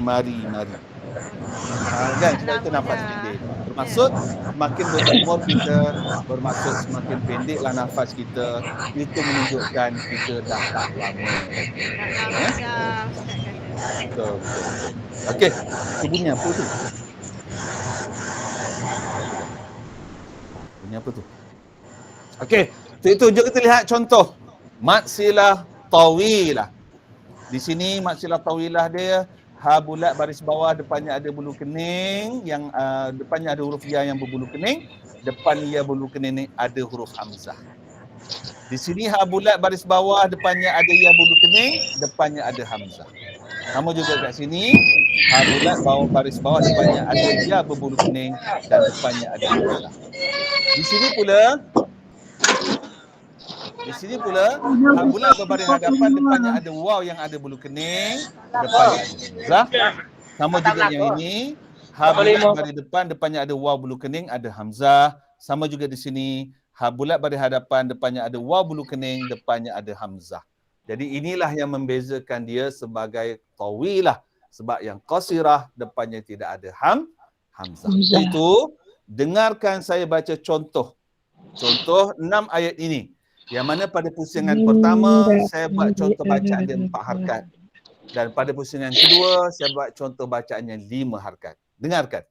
Kan kita nafas pendek. Bermaksud semakin berumur kita, bermaksud semakin pendeklah nafas kita. Itu menunjukkan kita dah tak lama. Betul. Okey, itu bunyi apa tu? Okey, itu jom kita lihat contoh mad silah tawilah. Di sini mad silah tawilah dia ha bulat baris bawah, depannya ada bulu kening, yang depannya ada huruf ya yang berbulu kening, depan ya bulu kening ni ada huruf hamzah. Di sini ha bulat baris bawah, depannya ada ya bulu kening, depannya ada hamzah. Sama juga kat sini, ha bulat bawah baris bawah, depannya ada ya berbulu kening dan depannya ada hamzah. Di sini pula ha bulat berbaris hadapan, depannya ada waw yang ada bulu kening, depannya ada hamzah. Sama juga yang ini, ha bulat baris depan, depannya ada waw bulu kening, ada hamzah. Sama juga di sini, ha bulat baris hadapan, depannya ada waw bulu kening, depannya ada hamzah. Jadi inilah yang membezakan dia sebagai tawilah. Sebab yang qasirah depannya tidak ada hamzah. Itu dengarkan saya baca contoh. Contoh 6 ayat ini. Yang mana pada pusingan pertama saya buat contoh bacaan dia 4 harakat. Dan pada pusingan kedua saya buat contoh bacaannya 5 harakat. Dengarkan.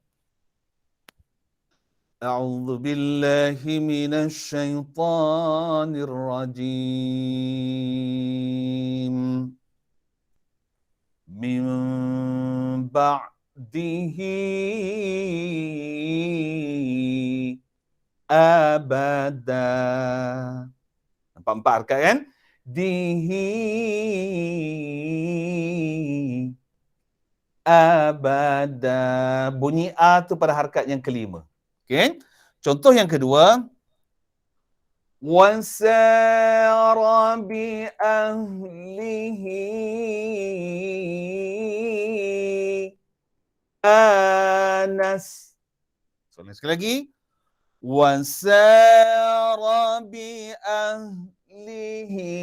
A'udzu billahi minasy syaithanir rajim. Min ba'dihi abada. Nampak 4 harakat kan? Dihi abada. Bunyi A tu pada harakat yang kelima. Okey. Contoh yang kedua. Wasara bi ahlihi anas. Soalan sekali lagi. Wasara bi ahlihi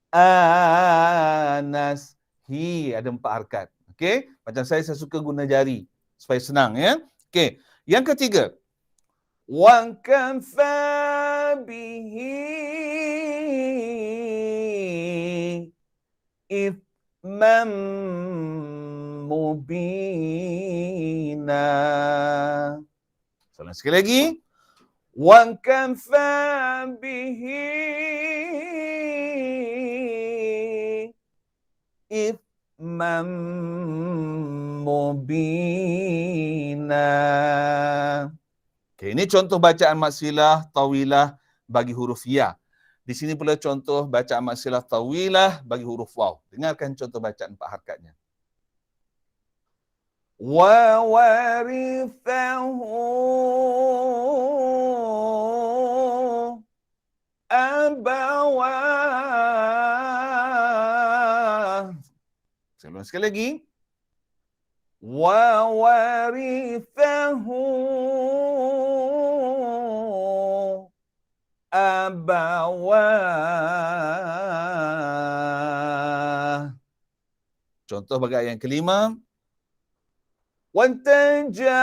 anas. Hi ada 4 harakat. Okey, macam saya suka guna jari supaya senang ya. Okey, yang ketiga. Wa kafa bihi ithman mubina. Soalan sekali lagi. Wa kafa bihi ithman mubina. Okay, ini contoh bacaan maksilah tawilah bagi huruf ya. Di sini pula contoh bacaan maksilah tawilah bagi huruf waw. Dengarkan contoh bacaan 4 harakatnya. Wa warithahu abawah. Saya ulang sekali lagi. Wa warithahu abawah. Contoh bagi ayat yang kelima. Wa taj'aluna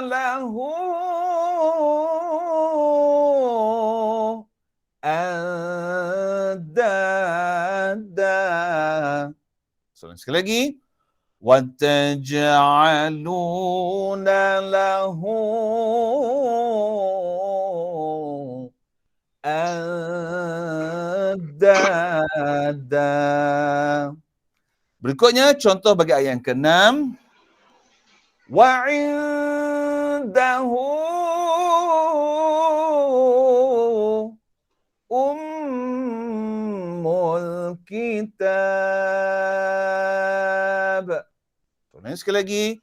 lahu andada. Soalan sekali lagi. Wa taj'aluna lahu andada. Berikutnya contoh bagi ayat yang ke-6. Wa indahu ummul kitab. Soalan sekali lagi.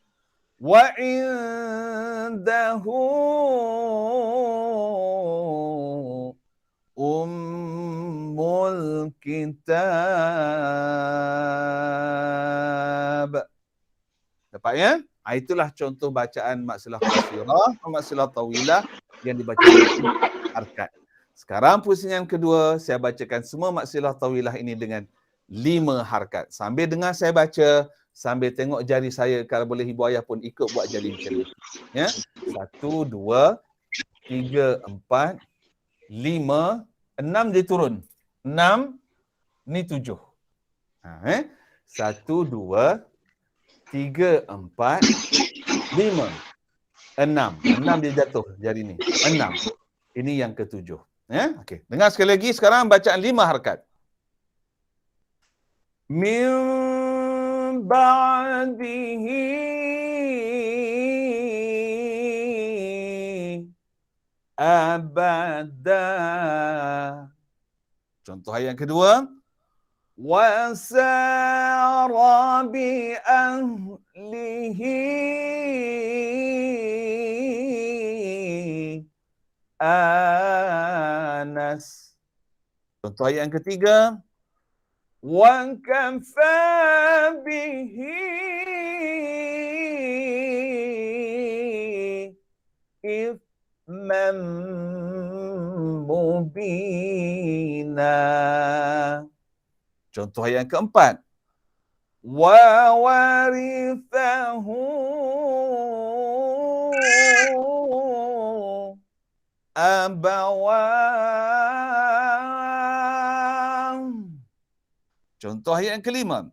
Wa indahu ummul kitab. Dapat ya? Itulah contoh bacaan maksilah qasirah, maksilah tawilah yang dibaca harakat. Sekarang pusingan kedua, saya bacakan semua maksilah tawilah ini dengan 5 harakat. Sambil dengar saya baca, sambil tengok jari saya, kalau boleh ibu ayah pun ikut buat jari macam ni. Ya? 1, 2, 3, 4, 5, 6 dia turun. 6, ni 7. 1, 2, 3, 4, 5, 6. 6 dia jatuh jari ni. 6. Ini yang ke-7. Ya? Okey. Dengar sekali lagi sekarang bacaan 5 harakat. Min ba'dihi abada. Contoh ayat yang kedua. Wasara bi ahlihi anas. Contoh ayat yang ketiga. Wa kafa bihi ithman mubina. Contoh ayat yang keempat. Wa warithahu abawah. Contoh ayat yang kelima.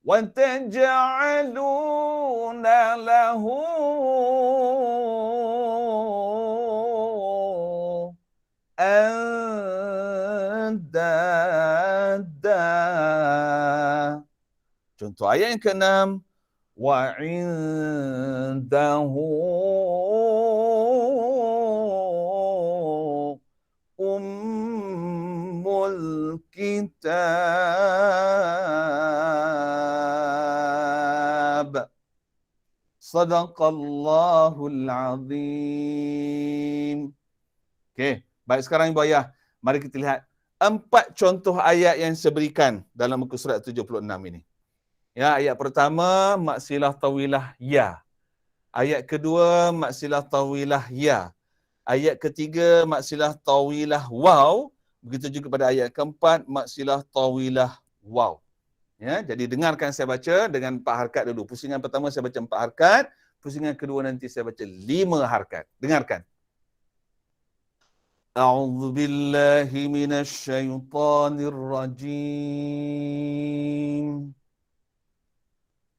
Wa taj'aluna lahu andada. Contoh ayat yang keenam. Wa indahu ummul kitab. Sadaqallahul azim. Okey, baik sekarang Ibu Ayah, mari kita lihat 4 contoh ayat yang saya berikan dalam muka surat 76 ini. Ya, ayat pertama maksilah tawilah ya. Ayat kedua maksilah tawilah ya. Ayat ketiga maksilah tawilah waw. Begitu juga pada ayat keempat maksilah tawilah waw. Ya, jadi dengarkan saya baca dengan 4 harakat dulu. Pusingan pertama saya baca 4 harakat, pusingan kedua nanti saya baca 5 harakat. Dengarkan. A'udzu billahi minasy syaithanir rajim.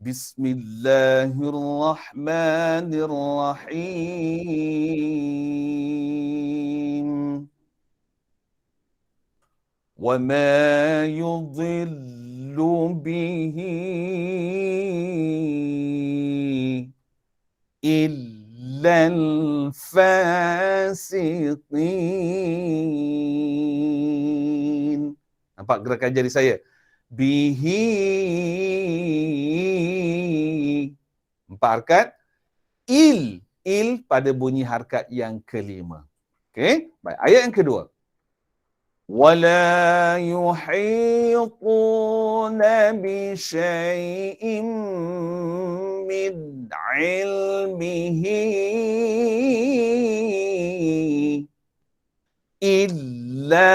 Bismillahirrahmanirrahim. Wa ma yudhillu bihi illal fasiqin. Nampak gerakan jari saya? Bihi. 4 harakat. Il pada bunyi harakat yang kelima. Okey, baik. Ayat yang kedua. Wala yuhituna bi syai'in min ilmihi illa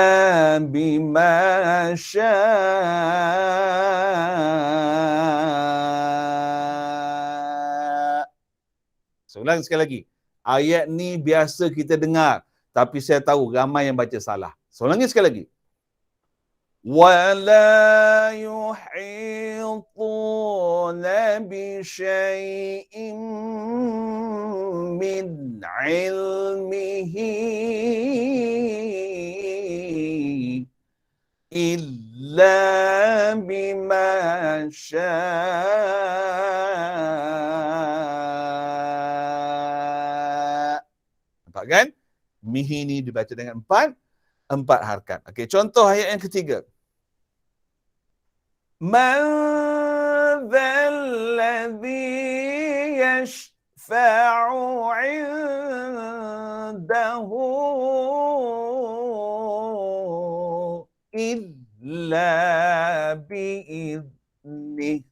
bima syaa. Ulang sekali lagi. Ayat ni biasa kita dengar, tapi saya tahu ramai yang baca salah. Ulangi sekali lagi. Wala yuhituna bi syai'in min ilmihi illa bima syaa. Nampak kan? Mihi ni dibaca dengan 4 harakat. Okey, contoh ayat yang ketiga. Man dzalladzi yashfa'u 'indahu illa bi'idnih.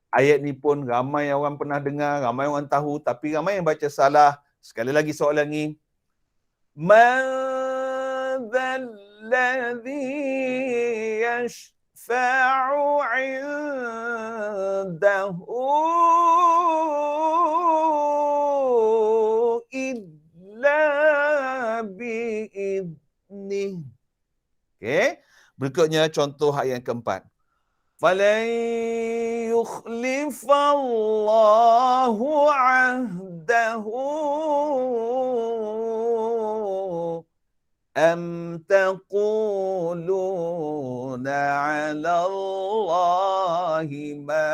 Ayat ni pun ramai orang pernah dengar, ramai orang tahu, tapi ramai yang baca salah. Sekali lagi soalan ni. Man dzalladzi yashfa'u 'indahu illa bi'idnih. Okey. Berikutnya contoh ayat yang keempat. Falan yukhlifallahu 'ahdahu am taquluna 'ala Allahi ma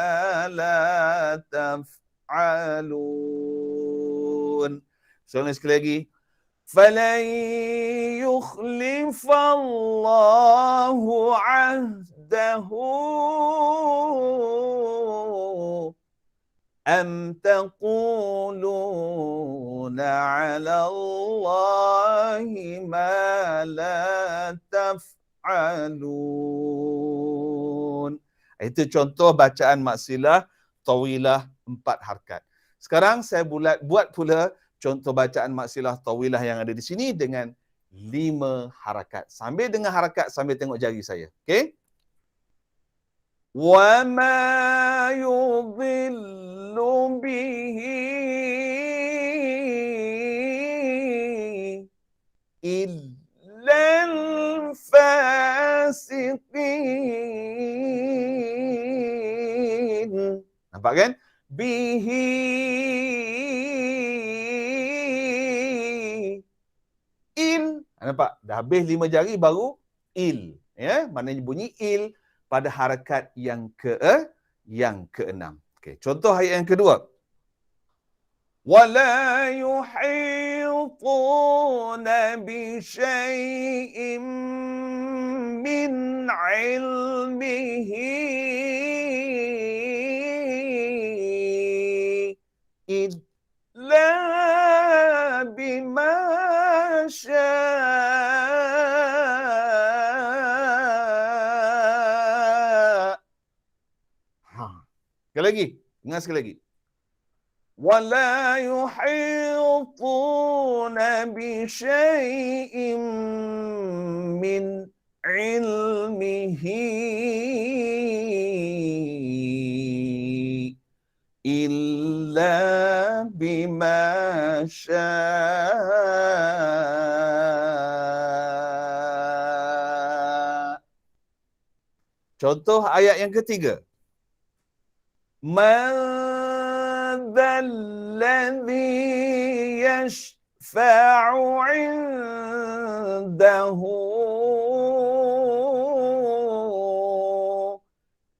la taf'alun. Soalan sekali lagi. Falan yukhlifallahu 'ahdahu am taquluna 'ala Allahi ma la taf'alun. Itu contoh bacaan maksilah tawilah 4 harakat. Sekarang saya buat pula contoh bacaan maksilah tawilah yang ada di sini dengan 5 harakat. Sambil dengar harakat, sambil tengok jari saya. Okey? Wa ma yudhillu bihi illal fasiqin. Nampak kan? Bihi. Nampak? Dah habis 5 jari baru il. Ya, maknanya bunyi il pada harakat yang ke-6. Okey, contoh ayat yang kedua. Wala yuhituna bi syai'in min 'ilmihi illa bima sekali lagi, dengar sekali lagi. Wala yuhituna bi syai'in min ilmihi illa bima syaa. Contoh ayat yang ketiga. Man dzalladzi yashfa'u 'indahu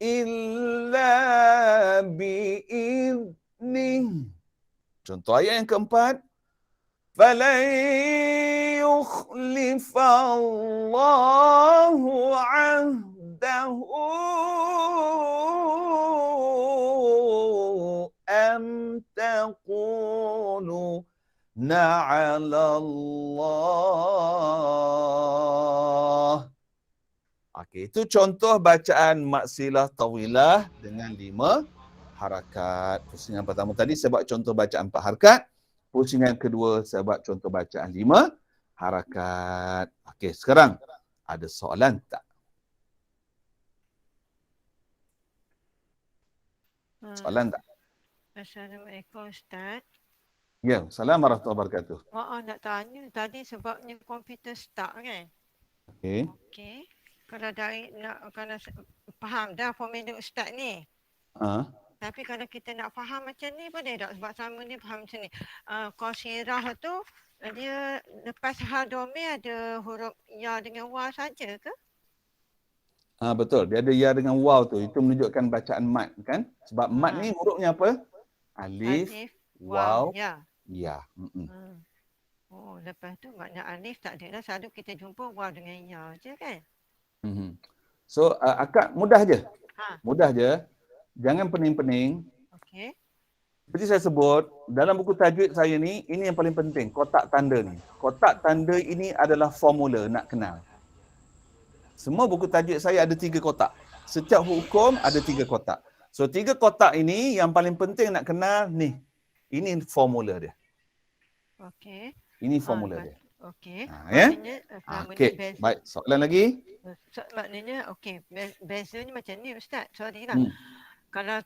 illa bi'idnih. Contoh ayat yang keempat. Falan yukhlifallahu 'ahdahu am taqulu na'alallah. Okey, itu contoh bacaan maksilah tawilah dengan 5 harakat. Pusingan pertama tadi saya buat contoh bacaan 4 harakat. Pusingan kedua saya buat contoh bacaan 5 harakat. Okey, sekarang ada soalan tak? Soalan tak? Assalamualaikum Ustaz. Ya, Assalamualaikum warahmatullahi wabarakatuh. Nak tanya tadi sebabnya komputer stuck kan? Okey. Okey. Kalau faham dah formula Ustaz ni. Tapi kalau kita nak faham macam ni boleh tak? Sebab sama ni faham macam ni. Qasirah tu dia lepas ha domir ada huruf ya dengan wa saja ke? Betul. Dia ada ya dengan waw tu. Itu menunjukkan bacaan mat kan? Sebab mat ni hurufnya apa? Alif, waw, ya. Ya. Oh, lepas tu makna alif tak ada lah. Selalu kita jumpa waw dengan ya je kan? So, akak mudah je. Mudah je. Jangan pening-pening. Okey. Seperti saya sebut, dalam buku tajwid saya ni, ini yang paling penting, kotak tanda ni. Kotak tanda ini adalah formula nak kenal. Semua buku tajwid saya ada 3 kotak. Setiap hukum ada 3 kotak. So 3 kotak ini yang paling penting nak kenal ni. Ini formula dia. Okey. Ini formula dia. Okey. Ya? Okey. Baik, soalan lagi? Maknanya okey, bezanya macam ni Ustaz. Sorry lah. Kalau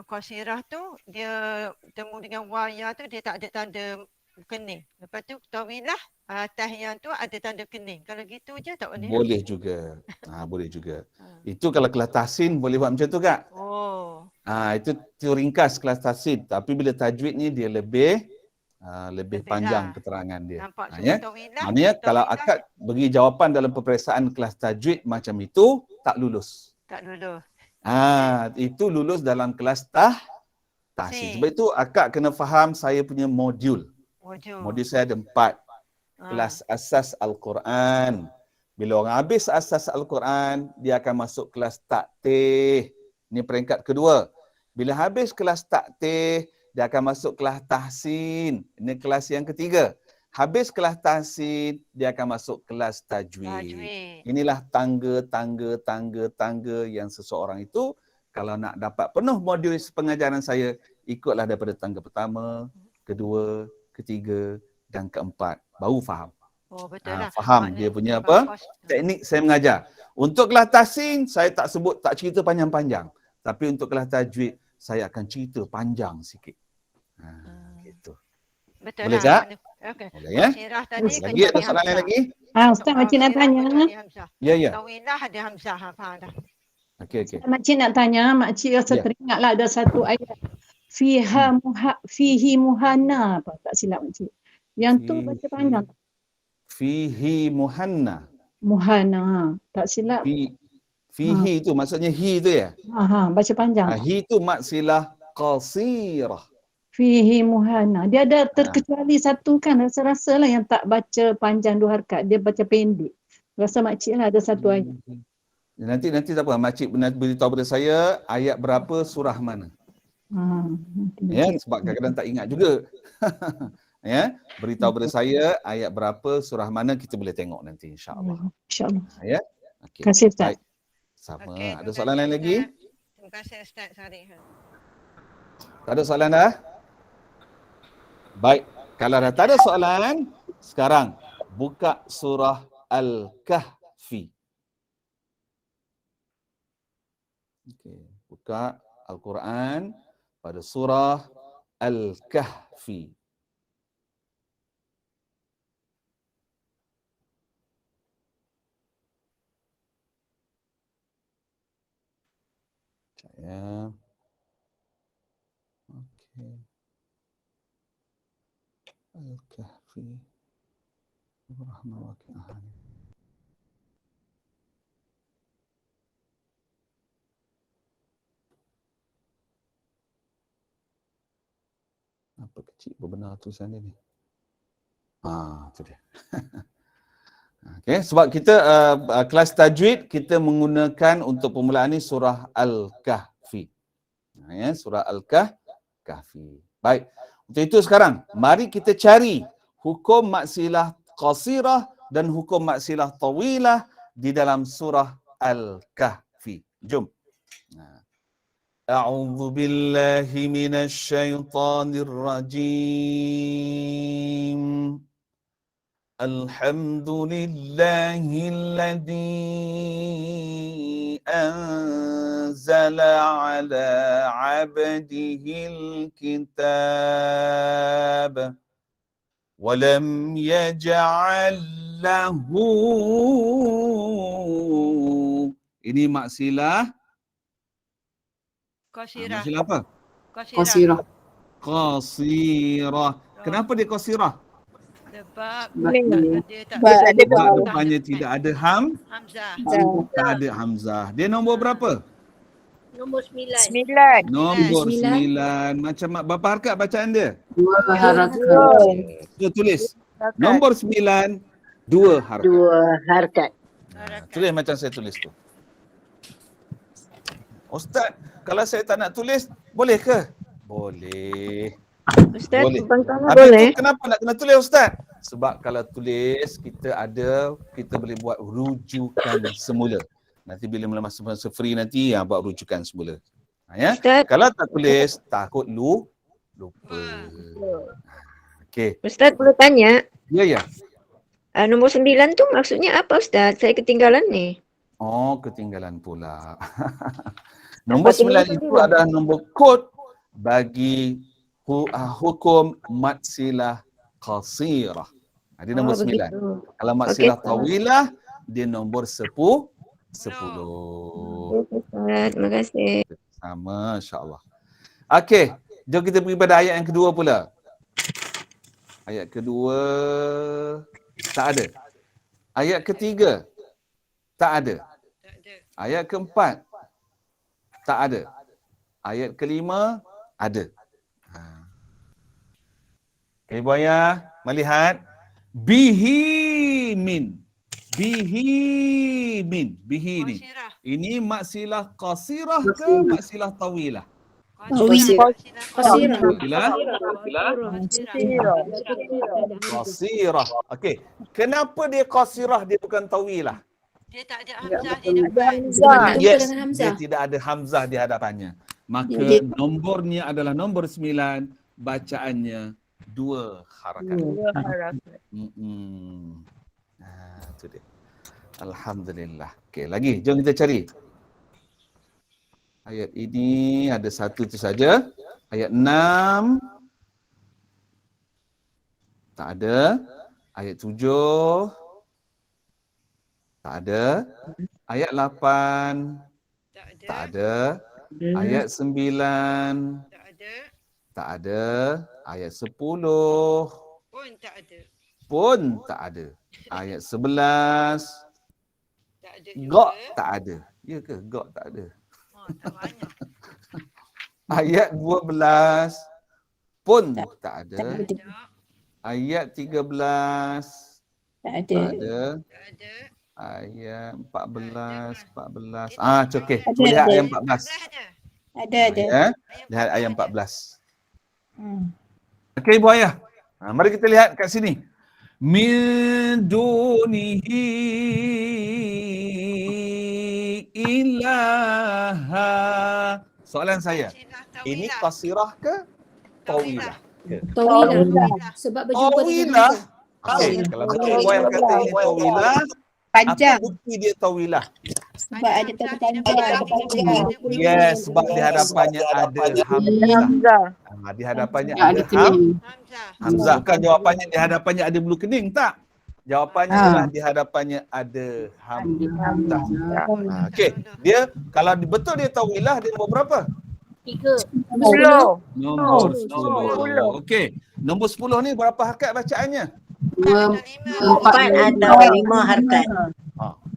qasirah tu dia temu dengan wa ya tu dia tak ada tanda kening. Lepas tu tawilah atas yang tu ada tanda kening. Kalau gitu je tak boleh? Boleh juga. Boleh juga. Itu kalau kelas tahsin boleh buat macam tu Kak. Oh. Itu ringkas kelas tahsin. Tapi bila tajwid ni dia lebih panjang keterangan dia. Nampak Ya? Maknanya kalau akak bagi jawapan dalam peperiksaan kelas tajwid macam itu, tak lulus. Tak lulus. Itu lulus dalam kelas tahsin. Sebab itu akak kena faham saya punya modul. Modul saya ada 4. Kelas asas Al-Quran. Bila orang habis asas Al-Quran, dia akan masuk kelas taktih. Ini peringkat kedua. Bila habis kelas taktih, dia akan masuk kelas tahsin. Ini kelas yang ketiga. Habis kelas tahsin, dia akan masuk kelas tajwid. Inilah tangga yang seseorang itu, kalau nak dapat penuh modul pengajaran saya, ikutlah daripada tangga pertama, kedua, ketiga dan keempat. Baru faham. Oh betul lah. Faham dia punya apa? Teknik saya mengajar. Untuk kelas tahsin, saya tak cerita panjang-panjang. Tapi untuk kelas tajwid, saya akan cerita panjang sikit. Gitu. Betul Boleh lah. tak? Okey. Boleh ya? Qasirah tadi Lagi ada soalan lain lagi? Ustaz, makcik nak tanya. Ya. Tawilah ada hamzah. Faham dah. Okey. Makcik nak tanya, makcik rasa Ya. teringatlah ada satu ayat. Fihi muhana apa tak silap makcik. Yang tu baca panjang. Fihi muhanna. Muhana, tak silap. Fihi tu maksudnya hi tu ya? Baca panjang. Hi tu maksilah qasirah. Fihi muhana. Dia ada terkecuali satu kan, rasa-rasa lah yang tak baca panjang 2 harakat, dia baca pendek. Rasa makcik lah ada satu ayat. Nanti tak apa, makcik beritahu pada saya ayat berapa surah mana. Ya, sebab kadang-kadang tak ingat juga. Ya, beritahu pada saya ayat berapa surah mana, kita boleh tengok nanti insya-Allah. InsyaAllah. Ya. Okey. Terima kasih Ustaz. Baik. Sama. Ada soalan lain lagi? Terima kasih Ustaz Sarih. Tak ada soalan dah? Baik. Kalau dah tak ada soalan, sekarang buka surah Al-Kahfi. Okey, buka Al-Quran pada surah Al-Kahfi. Ya. Okey. Al-Kahfi. Rahmatullahi. Apa kecil benar tulisan dia ni? Tu dia. Okey, sebab kita kelas tajwid kita menggunakan untuk permulaan ni surah Al-Kahfi. Ya, surah Al-Kahfi. Baik. Untuk itu sekarang mari kita cari hukum maksilah qasirah dan hukum maksilah tawilah di dalam surah Al-Kahfi. Jom. أعوذ بالله من الشيطان الرجيم الحمد لله الذي أنزل على عبده الكتاب ولم يجعل له ini maksilah Qasirah. maksilah apa? Qasirah. Qasirah. Kenapa dia qasirah? Sebab dia tak Sebab depannya tidak ada hamzah. Tak ada hamzah. Dia nombor berapa? Nombor 9. Nombor 9. Macam berapa harakat bacaan dia? 2 harakat. Dia tulis. Nombor 9, 2 harakat. 2 harakat. Tulis macam saya tulis tu. Ustaz, kalau saya tak nak tulis, boleh ke? Boleh. Ustaz, Boleh. bangkang Habis boleh. tu kenapa nak kena tulis Ustaz? Sebab kalau tulis, kita boleh buat rujukan semula. Nanti bila masa free nanti, buat rujukan semula. Ya? Ustaz. Kalau tak tulis, takut lupa. Okey. Ustaz boleh tanya, Ya. nombor 9 tu maksudnya apa Ustaz? Saya ketinggalan ni. Oh, ketinggalan pula. Nombor 9 itu adalah nombor kod bagi hukum maksilah qasirah. Dia nombor 9. Begitu. Kalau maksilah Okey, tawilah, dia nombor 10. Ustaz, terima kasih. Sama, insya-Allah. Okey, jom kita pergi pada ayat yang kedua pula. Ayat kedua tak ada. Ayat ketiga tak ada. Ayat keempat tak ada. Ayat kelima ada. Ibu ayah melihat bihi min. Bihi ni. Qasirah. Ini maksilah qasirah ke maksilah tawilah? Qasirah. Qasirah. Okey. Kenapa dia qasirah, dia bukan tawilah? Dia tak ada hamzah di depan. Yes, dia tidak ada hamzah di hadapannya. Maka nombornya adalah nombor 9, bacaannya 2 harakat. itu dia. Alhamdulillah. Okey, lagi. Jom kita cari. Ayat ini ada satu tu saja. Ayat 6. Tak ada. Ayat 7. Tak ada. Ayat 8. Tak ada. Ayat 9. Tak ada. Tak ada. Ayat 10. Pun tak ada. Pun tak ada. Ayat 11. Tak ada juga. Gok tak ada. Ya ke? Gok tak ada. Oh, tak banyak. Ayat 12 pun tak ada. Tak ada. Ayat 13 Tak tak ada. Tak ada. Ayat 14. Okey. Ada, Cuba lihat ada. ayat 14. Ada. Ada. Ya. Lihat ayat 14. Hmm. Okey Ibu Ayah. Mari kita lihat kat sini. Min dunihi ilaha. Soalan saya, ini qasirah ke tawilah? Tawilah. Sebab berjumpa Tawilah. dengan Okey, kalau betul Ibu Ayah kata ini tawilah, Panjang. apa bukti dia tawilah? Sebab ada panjang. Yes, sebab di hadapannya ada hamzah. Di hadapannya ada Hamzah. hamzah. Kan jawapannya di hadapannya ada bulu kening tak? Jawapannya adalah di hadapannya ada hamzah. Okey, dia kalau betul dia tawilah, dia nombor berapa? 3. Nombor 10. Okey, nombor 10 ni berapa harakat bacaannya? 4 atau 5 harakat.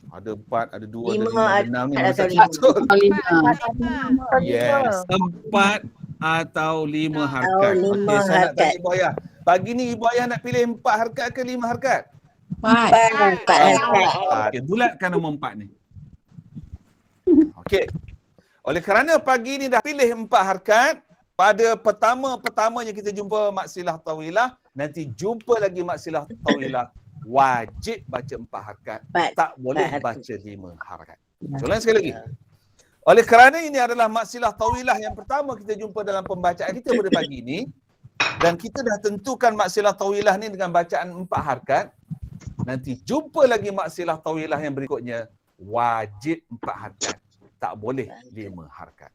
Ada 4, ada 2, ada 5, 5 ada 6 ni atau betul. 5. Yes, 4 atau 5 harakat. Atau 5 Okey, saya nak harakat. tanya Ibu Ayah. Pagi ni Ibu Ayah nak pilih 4 harakat ke 5 harakat? 4 harakat. Okey, bulatkan nombor 4 ni. Okey. Oleh kerana pagi ni dah pilih 4 harakat, pada pertamanya kita jumpa maksilah tawilah, nanti jumpa lagi maksilah tawilah, wajib baca 4 harakat. Tak boleh baca 5 harakat. Ulang sekali lagi. Oleh kerana ini adalah maksilah tawilah yang pertama kita jumpa dalam pembacaan kita pada pagi ini, dan kita dah tentukan maksilah tawilah ni dengan bacaan 4 harakat, nanti jumpa lagi maksilah tawilah yang berikutnya, wajib 4 harakat. Tak boleh 5 harakat.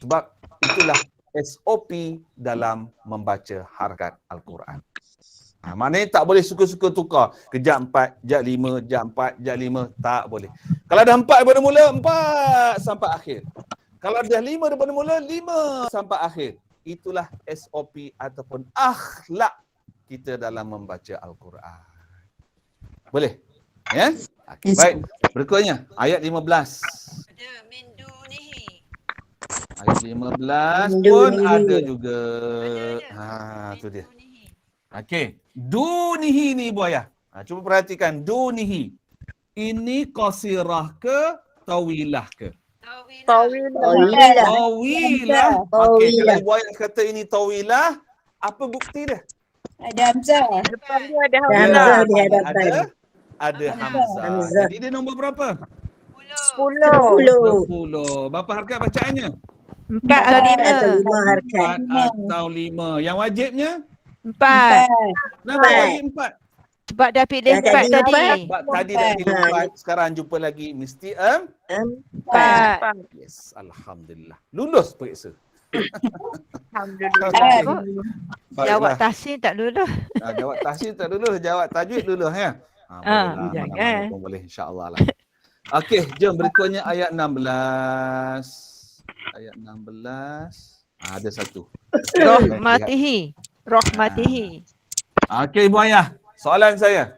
Sebab itulah SOP dalam membaca harakat Al-Quran. Maknanya tak boleh suka-suka tukar. Kejap 4, kejap 5, kejap 4, kejap 5. Tak boleh. Kalau dah 4 daripada mula, 4 sampai akhir. Kalau dah 5 daripada mula, 5 sampai akhir. Itulah SOP ataupun akhlak kita dalam membaca Al-Quran. Boleh? Ya? Okay, baik. Berikutnya, ayat 15. Ada min dunihi. Ayat 15 pun ada juga. Tu dia. Okey. Dunihi ni Ibu Ayah. Cuba perhatikan. Dunihi. Ini qasirah ke tawilah ke? Tawilah. Tawilah. Okey, kalau Ibu Ayah kata ini tawilah, apa bukti dia? Ada hamzah. Depan dia ada hamzah di hadapan. Ada hamzah. Jadi dia nombor berapa? 10. 10. Berapa harakat bacaannya? 4 atau 5 harakat. 4 atau 5. Yang wajibnya? 4. Kenapa wajib 4? Sebab dah pilih Dah 4 jadi tadi. Sebab tadi dah pilih 4, sekarang jumpa lagi mesti 4. yes, alhamdulillah. Lulus periksa. Alhamdulillah. Jawab tahsin tak lulus. Jawab tahsin tak lulus, jawab tajwid lulus ya. Jangan. Boleh insya-Allah lah. Okey, jom berikutnya ayat 16. Ayat 16. Ada satu. Rahmatihi. Rahmatihi. Okey Ibu Ayah, soalan saya.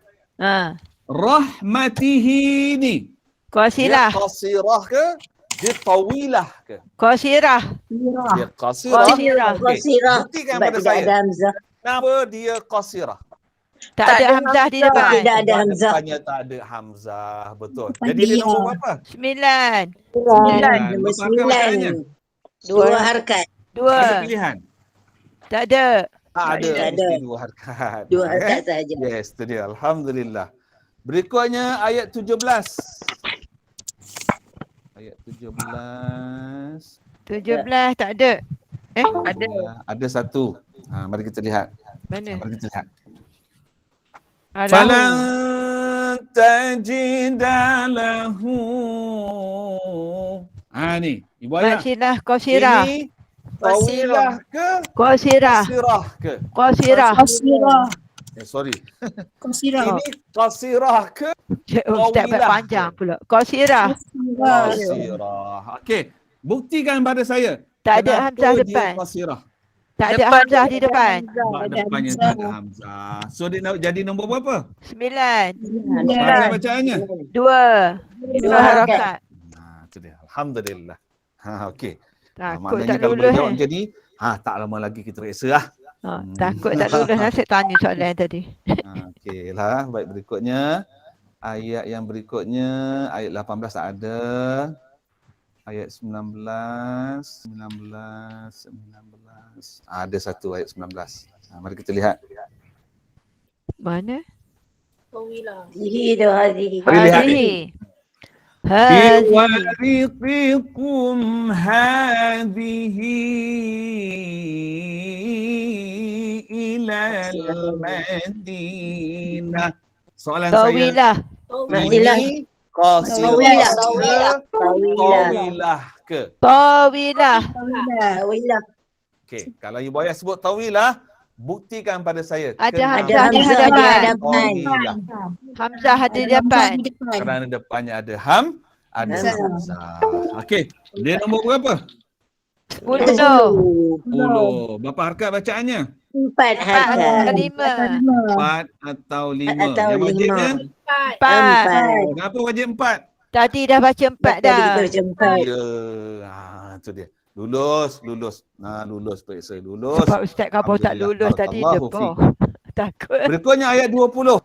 Rahmatihi ni Qasilah. dia qasirah ke? Dia tawilah ke? Qasirah. Dia qasirah. Qasirah. Qasirah. Buktikan Sebab pada tidak saya. ada hamzah. Kenapa dia qasirah? Tak ada hamzah di depan. Tidak ada hamzah. Depannya tak ada hamzah, betul. Jadi dia nombor berapa? 9. Nombor Berapa harakat 9. 2 harakat. 2. Ada pilihan? Tak ada. Ada. Tak ada. Mesti 2 harakat. 2 harakat saja. Yes, itu dia. Alhamdulillah. Berikutnya ayat 17. Ayat 17. 17 tak ada. Ada. Ada satu. Mari kita lihat. Mana? Mari kita lihat. Alahu. Falan تجد له. Ni, Ibu Ayah. Maksilah qasirah. Ini tawilah ke Qasirah. qasirah ke? Qasirah. Sorry. Konsirah. Ini qasirah ke Ustaz buat tawilah panjang pula. Qasirah. qasirah? Okey, buktikan pada saya. Tak ada kenapa hamzah dia depan. qasirah. Tak ada hamzah di depan. Sebab depannya tak ada hamzah. So dia jadi nombor berapa? 9. Baca bacaannya. 2 harakat. Itu dia. Alhamdulillah. Okey. Takut Maknanya tak kalau boleh lulus jawab macam ni, tak lama lagi kita reksa lah. Takut tak lulus. Nasib tanya soalan tadi. Okey lah. Baik, berikutnya. Ayat yang berikutnya, ayat 18 tak ada. Ayat 19. Ada satu ayat 19. Mari kita lihat. Mana? Tawilah. Hihi doa hihi. Mari lihat ni. Hadhihi. بورقكم هذه إلى المدينة. Soalan saya. Tawilah. Masilah. Ini qasirah ke? Tawilah. Tawilah. Okey, kalau Ibu Ayah sebut tawilah, buktikan pada saya. Ada kenapa hamzah di hamzah di hadapan. hadapan. tawilah? Hamzah ada di depan. Kerana depannya ada hamzah. Okey, dia nombor berapa? 10. 10. Berapa harakat bacaannya? 4 harkat. 5. 4 atau 5. Atau Yang wajibnya? 4. Kenapa wajib 4? Tadi dah baca 4 Tadi dah. kita macam 4. Ya, itu dia. Lulus. Lulus periksa lulus. Sebab Ustaz Kabau tak lulus tadi Barakallahu depa. Takut. Berikutnya ayat 20.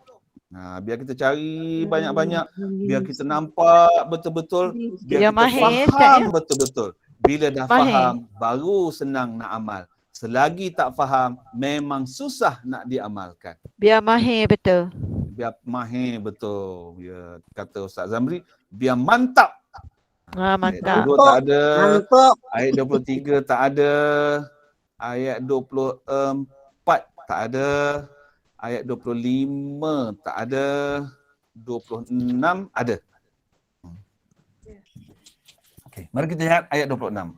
Biar kita cari banyak-banyak, biar kita nampak betul-betul, biar Yang kita mahir, Ustaz, faham ya? betul-betul. Bila dah Mahir. faham, baru senang nak amal. Selagi tak faham, memang susah nak diamalkan. Biar mahir betul. Biar mahir betul. Ya, kata Ustaz Zamri, biar mantap. Ayat Mantap. 22 tak ada. Nampak. Ayat 23 tak ada. Ayat 24 tak ada. Ayat 25 tak ada. 26 ada. Okey, mari kita lihat ayat 26.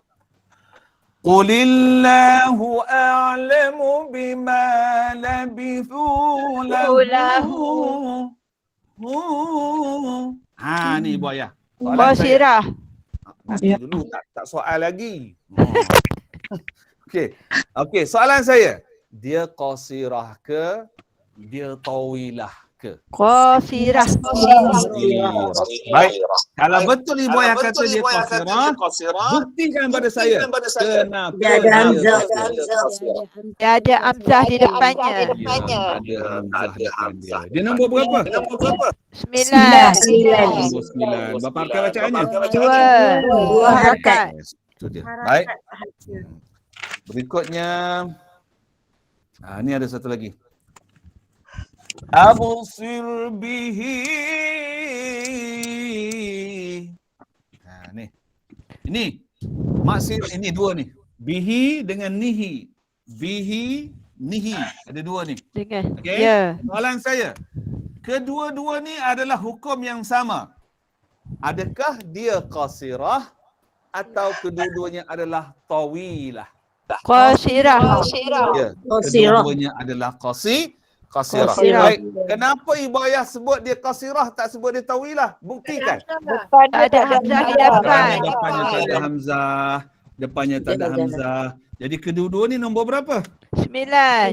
Qulillahu a'lamu bima labithu lahu. Ni Ibu Ayah. Soalan saya. Qasirah. Nanti dulu tak soal lagi. Okey, soalan saya. Dia qasirah ke? Dia tawilah ke? Qasirah. Baik. Kalau betul Ibu Ayah kata dia qasirah, buktikan pada saya kenapa Dia ada hamzah. Dia ada hamzah di depannya. Ada hamzah depan dia. Dia nombor berapa? 9. Nombor 9. Berapa harakat bacaannya? 2 harakat. Itu dia. Baik. Berikutnya, ni ada satu lagi. Absir bihi. Ni. Ini maksud ini dua ni. Bihi dengan nihi. Bihi, nihi. Ada dua ni. Dengan. Okey. Ya. Soalan saya. Kedua-dua ni adalah hukum yang sama. Adakah dia qasirah atau kedua-duanya adalah tawilah? Qasirah. Ya, Qasirah. kedua-duanya adalah qasirah. Qasirah. Baik, kenapa Ibu Ayah sebut dia qasirah tak sebut dia tawilah? Buktikan. Tak ada hamzah di depan. Depannya tak ada hamzah, depannya tak ada hamzah. Jadi kedua-dua ni nombor berapa? 9. 9.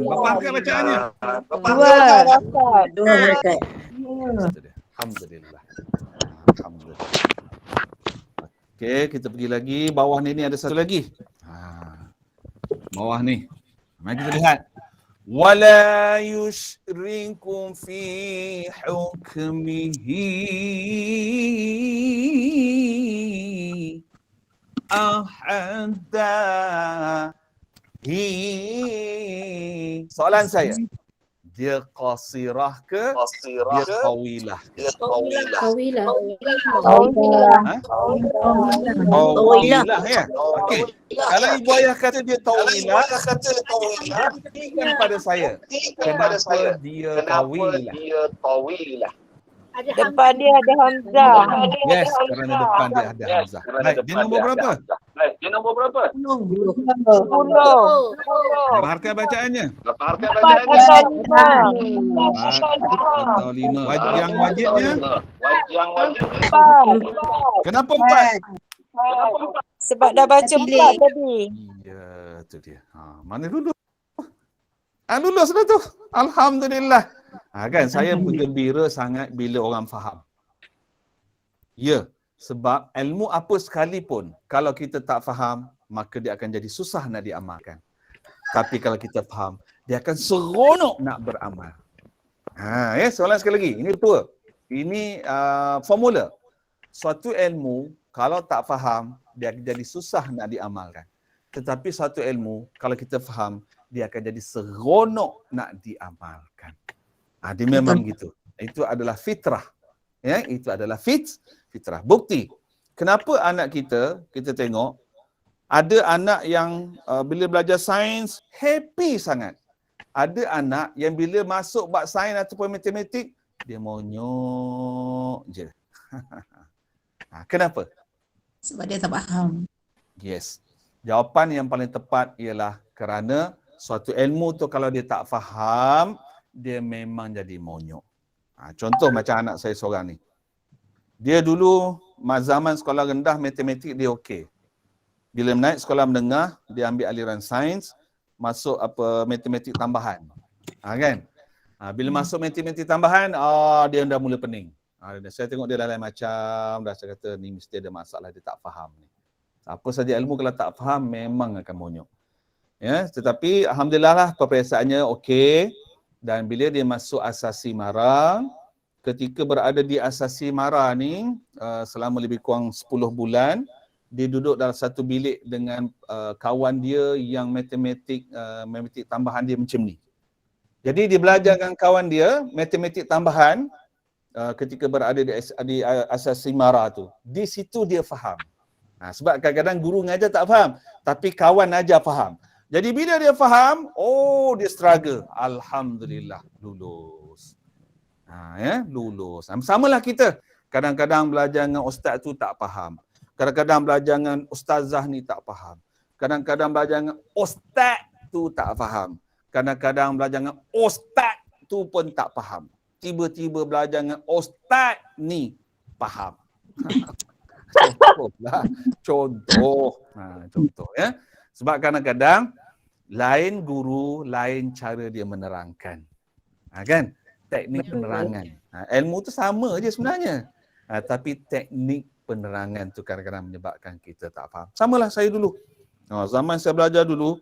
Berapa harakat bacaannya? 2 harkat. Alhamdulillah. Alhamdulillah. Okey, kita pergi lagi. Bawah ni ada satu lagi. Bawah ni. Mari kita lihat. Wala yushriku fi hukmihi ahada. Soalan saya. Dia qasirah ke dia tawilah? Tawilah. Ha? Tawilah ya. Okey. Kalau ibu ayah kata dia tawilah, buktikan pada saya. Kenapa dia tawilah? Depan dia ada Hamzah. Yes, kerana depan dia ada hamzah. Baik, dia nombor berapa? 10. Berapa harkat bacaannya? 4 atau 5. 4 atau 5. Yang wajibnya? 4. Kenapa 4? Sebab dah baca 4 tadi. Ya, tu dia. Mana dulu? Lulus dah tu. Alhamdulillah. Kan saya bergembira sangat bila orang faham. Ya, sebab ilmu apa sekalipun kalau kita tak faham, maka dia akan jadi susah nak diamalkan. Tapi kalau kita faham, dia akan seronok nak beramal. Soalan sekali lagi. Ini betul. Ini formula. Suatu ilmu kalau tak faham, dia akan jadi susah nak diamalkan. Tetapi suatu ilmu kalau kita faham, dia akan jadi seronok nak diamalkan. Dia memang gitu. Itu adalah fitrah. Ya, itu adalah fitrah. Bukti. Kenapa anak kita tengok ada anak yang bila belajar sains happy sangat. Ada anak yang bila masuk bab sains ataupun matematik dia monyok je. Kenapa? Sebab dia tak faham. Yes. Jawapan yang paling tepat ialah kerana suatu ilmu tu kalau dia tak faham, dia memang jadi monyok. Contoh macam anak saya seorang ni. Dia dulu zaman sekolah rendah matematik dia okey. Bila naik sekolah menengah, dia ambil aliran sains, masuk matematik tambahan. Kan? Bila masuk matematik tambahan, dia dah mula pening. Saya tengok dia dah lain macam, dah saya kata ni mesti ada masalah, dia tak faham ni. Apa saja ilmu kalau tak faham memang akan monyok. Ya, tetapi alhamdulillah lah peperiksaannya okey. Dan bila dia masuk asasi mara, ketika berada di asasi mara ni selama lebih kurang 10 bulan, dia duduk dalam satu bilik dengan kawan dia yang matematik tambahan dia macam ni. Jadi dia belajar dengan kawan dia matematik tambahan ketika berada di asasi mara tu. Di situ dia faham. Sebab kadang-kadang guru ngajar tak faham, tapi kawan ajar faham. Jadi bila dia faham, dia struggle. Alhamdulillah, lulus. Lulus. Samalah kita. Kadang-kadang belajar dengan ustaz tu tak faham. Kadang-kadang belajar dengan ustazah ni tak faham. Kadang-kadang belajar dengan ustaz tu tak faham. Kadang-kadang belajar dengan ustaz tu pun tak faham. Tiba-tiba belajar dengan ustaz ni faham. Contoh ya. Sebab kadang-kadang lain guru, lain cara dia menerangkan. Kan? Teknik penerangan. Ilmu tu sama je sebenarnya. Tapi teknik penerangan tu kadang-kadang menyebabkan kita tak faham. Samalah saya dulu. Zaman saya belajar dulu,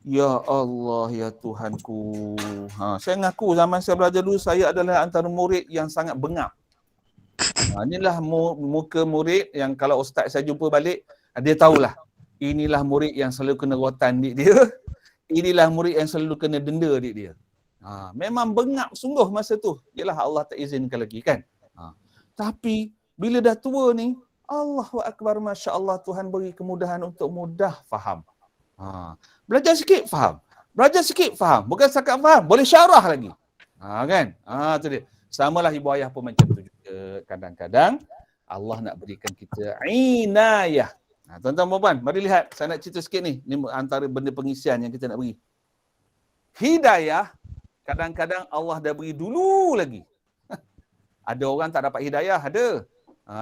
ya Allah, ya Tuhanku. Saya ngaku zaman saya belajar dulu, saya adalah antara murid yang sangat bengap. Inilah muka murid yang kalau ustaz saya jumpa balik, dia tahulah. Inilah murid yang selalu kena rotan dik dia. Inilah murid yang selalu kena denda dik dia. Memang bengap sungguh masa tu. Yalah Allah tak izinkan lagi kan. Tapi bila dah tua ni, Allahu Akbar, Masya Allah, Tuhan beri kemudahan untuk mudah faham. Belajar sikit faham. Belajar sikit faham. Bukan setakat faham, boleh syarah lagi. Kan? Tu dia. Samalah ibu ayah pun macam tu juga. Kadang-kadang Allah nak berikan kita inayah. Tuan-tuan dan puan, mari lihat. Saya nak cerita sikit ni. Ini antara benda pengisian yang kita nak beri. Hidayah, kadang-kadang Allah dah beri dulu lagi. Ada orang tak dapat hidayah, ada.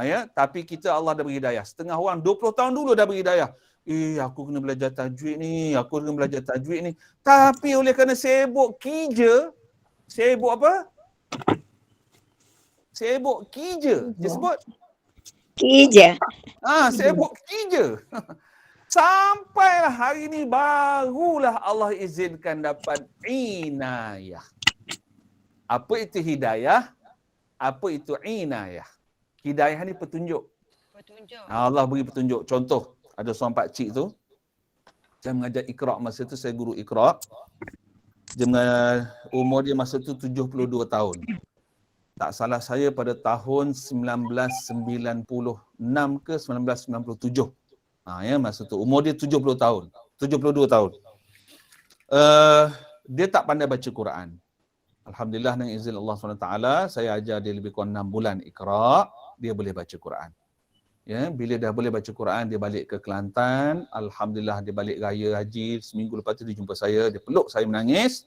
Ya, tapi kita Allah dah beri hidayah. Setengah orang 20 tahun dulu dah beri hidayah. Aku kena belajar tajwid ni, aku kena belajar tajwid ni. Tapi oleh kerana sibuk kerja, sibuk apa? Sibuk kerja. Dia sebut? Kerja. Sibuk kerja. Sampailah hari ni barulah Allah izinkan dapat inayah. Apa itu hidayah? Apa itu inayah? Hidayah ni petunjuk. Allah beri petunjuk. Contoh, ada seorang pakcik tu, saya mengajar Iqra' masa tu, saya guru Iqra'. Umur dia masa tu 72 tahun. Tak salah saya pada tahun 1996 ke 1997. Ya, masa tu umur dia 70 tahun. 72 tahun. Dia tak pandai baca Quran. Alhamdulillah dengan izin Allah SWT, saya ajar dia lebih kurang 6 bulan Iqra, dia boleh baca Quran. Ya, bila dah boleh baca Quran, dia balik ke Kelantan. Alhamdulillah dia balik raya haji, seminggu lepas tu dia jumpa saya, dia peluk saya menangis.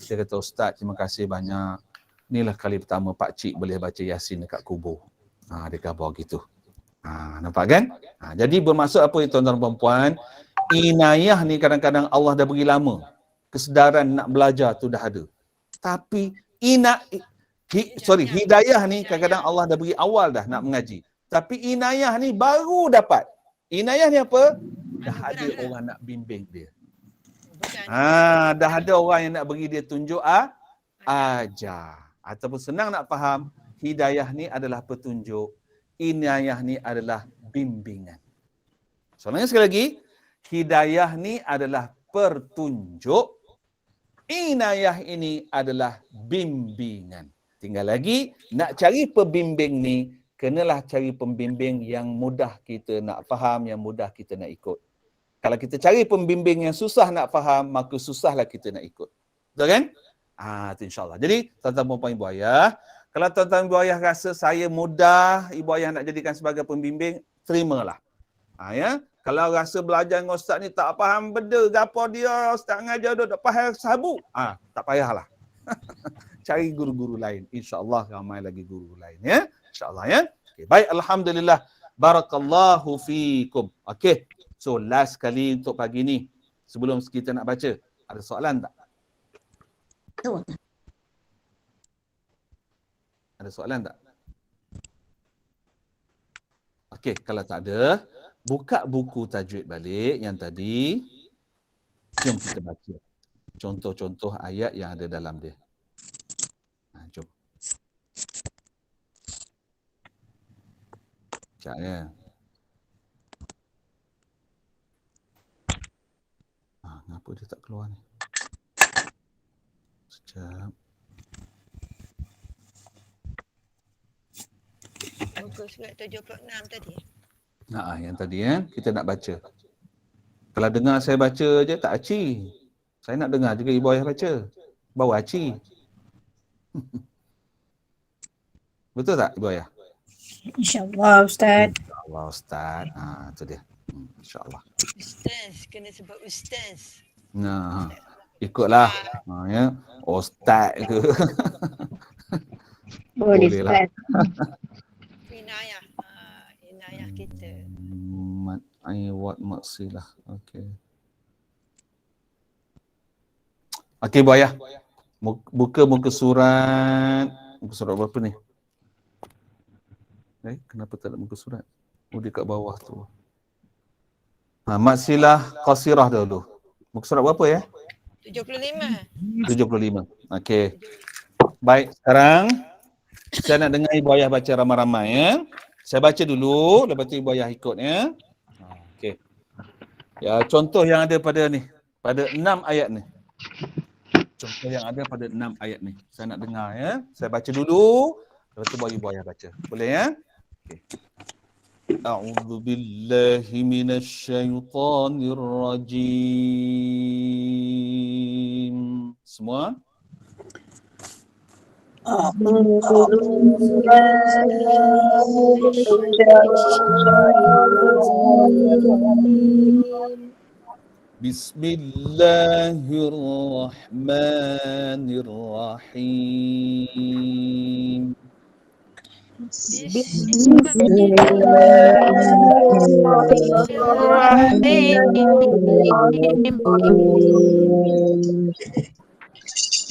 Dia kata, Ustaz, terima kasih banyak. Inilah kali pertama Pak Cik boleh baca Yasin dekat kubur. Dia khabar gitu. Nampak kan? Jadi bermaksud apa tuan-tuan dan puan? Inayah ni kadang-kadang Allah dah beri lama. Kesedaran nak belajar tu dah ada. Tapi hidayah ni kadang-kadang Allah dah beri awal dah nak mengaji. Tapi inayah ni baru dapat. Inayah ni apa? Dah ada orang nak bimbing dia. Dah ada orang yang nak bagi dia tunjuk ajar. Ataupun senang nak faham, hidayah ni adalah petunjuk, inayah ni adalah bimbingan. Soalnya sekali lagi, hidayah ni adalah pertunjuk, inayah ini adalah bimbingan. Tinggal lagi, nak cari pembimbing ni, kenalah cari pembimbing yang mudah kita nak faham, yang mudah kita nak ikut. Kalau kita cari pembimbing yang susah nak faham, maka susahlah kita nak ikut. Betul kan? Itu insyaAllah. Jadi, tuan-tuan puan ibu ayah, kalau tuan-tuan ibu ayah rasa saya mudah, ibu ayah nak jadikan sebagai pembimbing, terimalah. Ya. Kalau rasa belajar dengan ustaz ni tak faham benda, apa dia, ustaz ngajar dia tak faham sabu, tak payahlah. Cari guru-guru lain. InsyaAllah ramai lagi guru lain. Ya. InsyaAllah ya. Okay. Baik, alhamdulillah. Barakallahu fiikum. Okey. So, last kali untuk pagi ni, sebelum kita nak baca, ada soalan tak? Ada soalan tak? Okey, kalau tak ada, buka buku tajwid balik yang tadi. Jom kita baca contoh-contoh ayat yang ada dalam dia. Jom. Sekejap ya. Kenapa dia tak keluar ni? Sekejap. Muka surat 76 tadi. Yang tadi kita nak baca. Kalau dengar saya baca je tak aci. Saya nak dengar juga ibu ayah baca. Baru aci. Betul tak ibu ayah? InsyaAllah Ustaz. InsyaAllah Ustaz. Itu dia. InsyaAllah. Ustaz, kena sebut ustaz. Ikutlah. Ya. Ustaz ke? Boleh lah. Inayah. Inayah kita. Ayat maksilah. Okey. Okey Bu Ayah. Buka muka surat. Muka surat berapa ni? Kenapa tak ada muka surat? Dia kat bawah tu. Maksilah qasirah dulu. Muka surat berapa ya? 75. 75. Okey. Baik, sekarang saya nak dengar ibu ayah baca ramai-ramai ya. Saya baca dulu, lepas tu ibu ayah ikut ya. Okey. Ya, contoh yang ada pada ni, pada 6 ayat ni. Contoh yang ada pada 6 ayat ni. Saya nak dengar ya. Saya baca dulu, lepas tu baru ibu ayah baca. Boleh ya? Okey. A'udzu billahi minasyaitonir rajim. Semua? Bismillahirrahmanirrahim.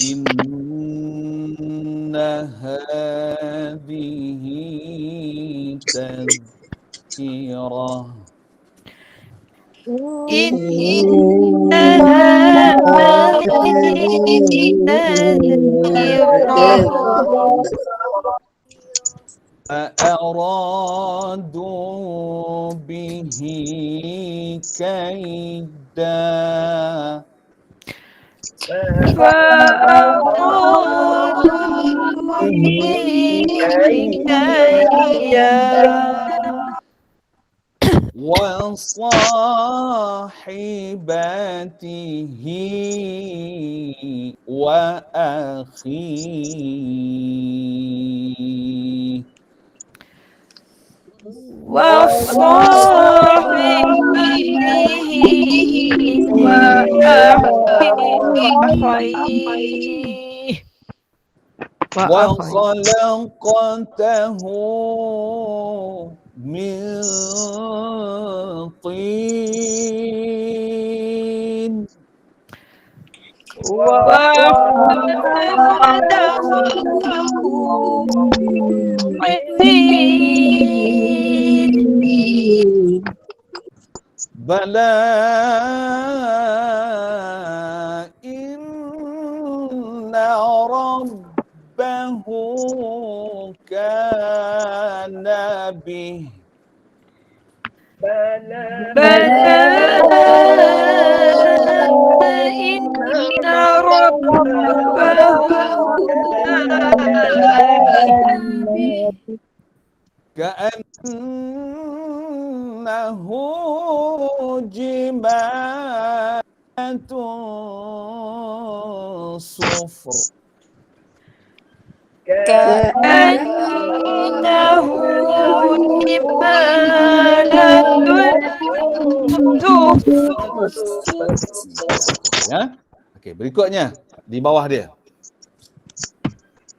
Inna hadhihi tadhkirah. أرادوا به كيدا وصاحبته وأخيه وخلقته من طين بلى إن ربه كان به كأنه جمالة صفر ya. Okey, berikutnya di bawah dia.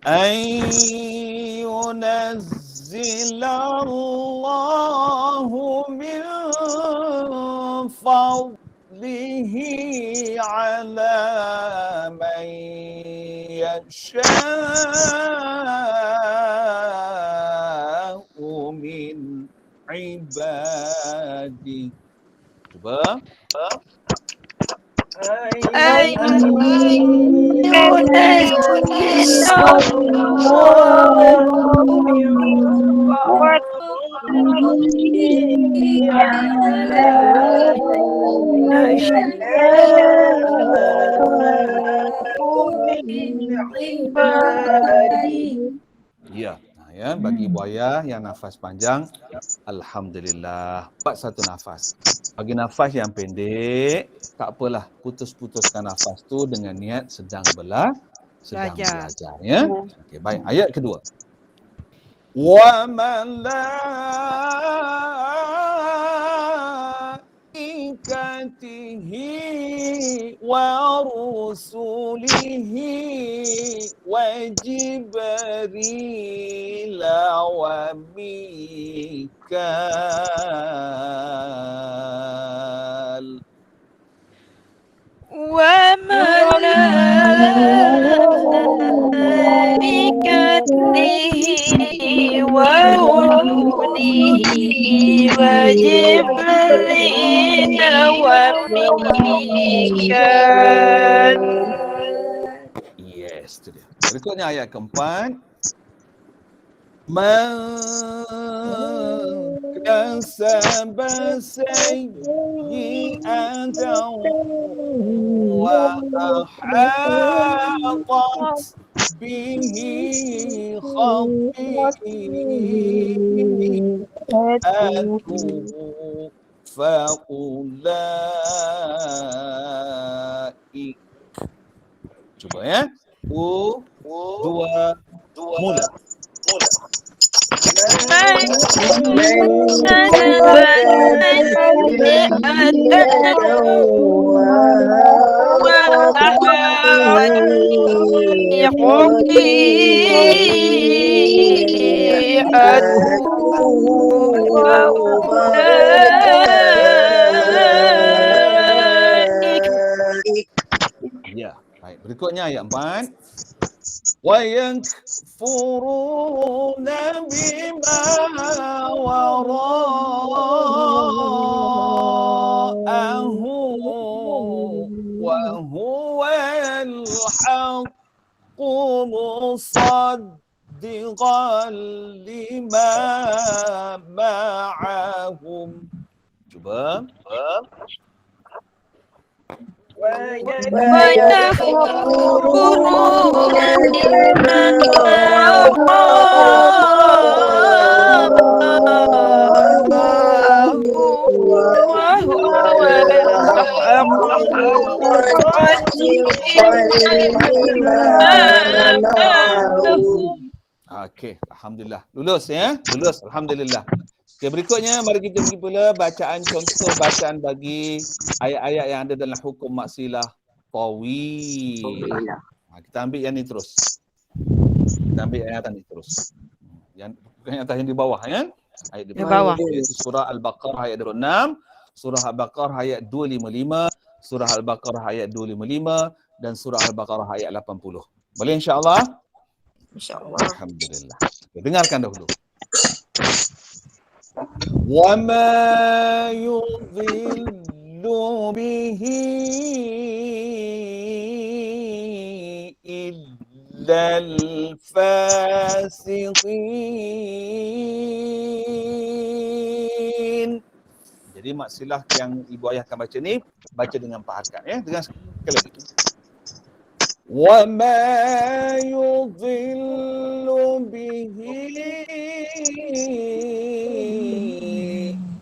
Ayyunazzilallahu min fadlihi ala man yasha'u min ibadi. Cuba. Ya, ya, bagi buaya yang nafas panjang, alhamdulillah, buat satu nafas. Bagi nafas yang pendek, tak apalah, putus-putuskan nafas tu dengan niat sedang belajar ya. Okey, baik. Ayat kedua. Wa malaikatihi wa rusulihi wa Jibril wa Mikal wa malaikatihi wa rusulihi wa Jibril wa Mikal. Yes, itu dia. Berikutnya ayat keempat. Man kasaba sayyi'atan wa ahatat bihi khati'atuhu fa'ulaik. Cuba ya. Dua, mula. Ya, baik. Berikutnya ayat 4. Wa yakfuruna bima wara'ahu wa huwal haqqu musaddiqan lima ma'ahum. Cuba. Okey, alhamdulillah. Lulus ya? Lulus, alhamdulillah. Okey, berikutnya mari kita pergi pula bacaan contoh bacaan bagi ayat-ayat yang ada dalam hukum maksilah tawil. Kita ambil yang ni terus. Kita ambil yang atas ni terus. Yang bukan yang atas, yang di bawah ya. Ayat di bawah. Surah Al-Baqarah ayat 26, Surah Al-Baqarah ayat 255, Surah Al-Baqarah ayat 255 dan Surah Al-Baqarah ayat 80. Boleh insya-Allah? InsyaAllah. Alhamdulillah. Okay, dengarkan dahulu. Wa ma yudhillu bihi illa al-fasiqin. Jadi maksilah yang ibu ayah akan baca ni, baca dengan 4 harakat ya. Dengar sekali lagi. وَمَا يُضِلُّ بِهِ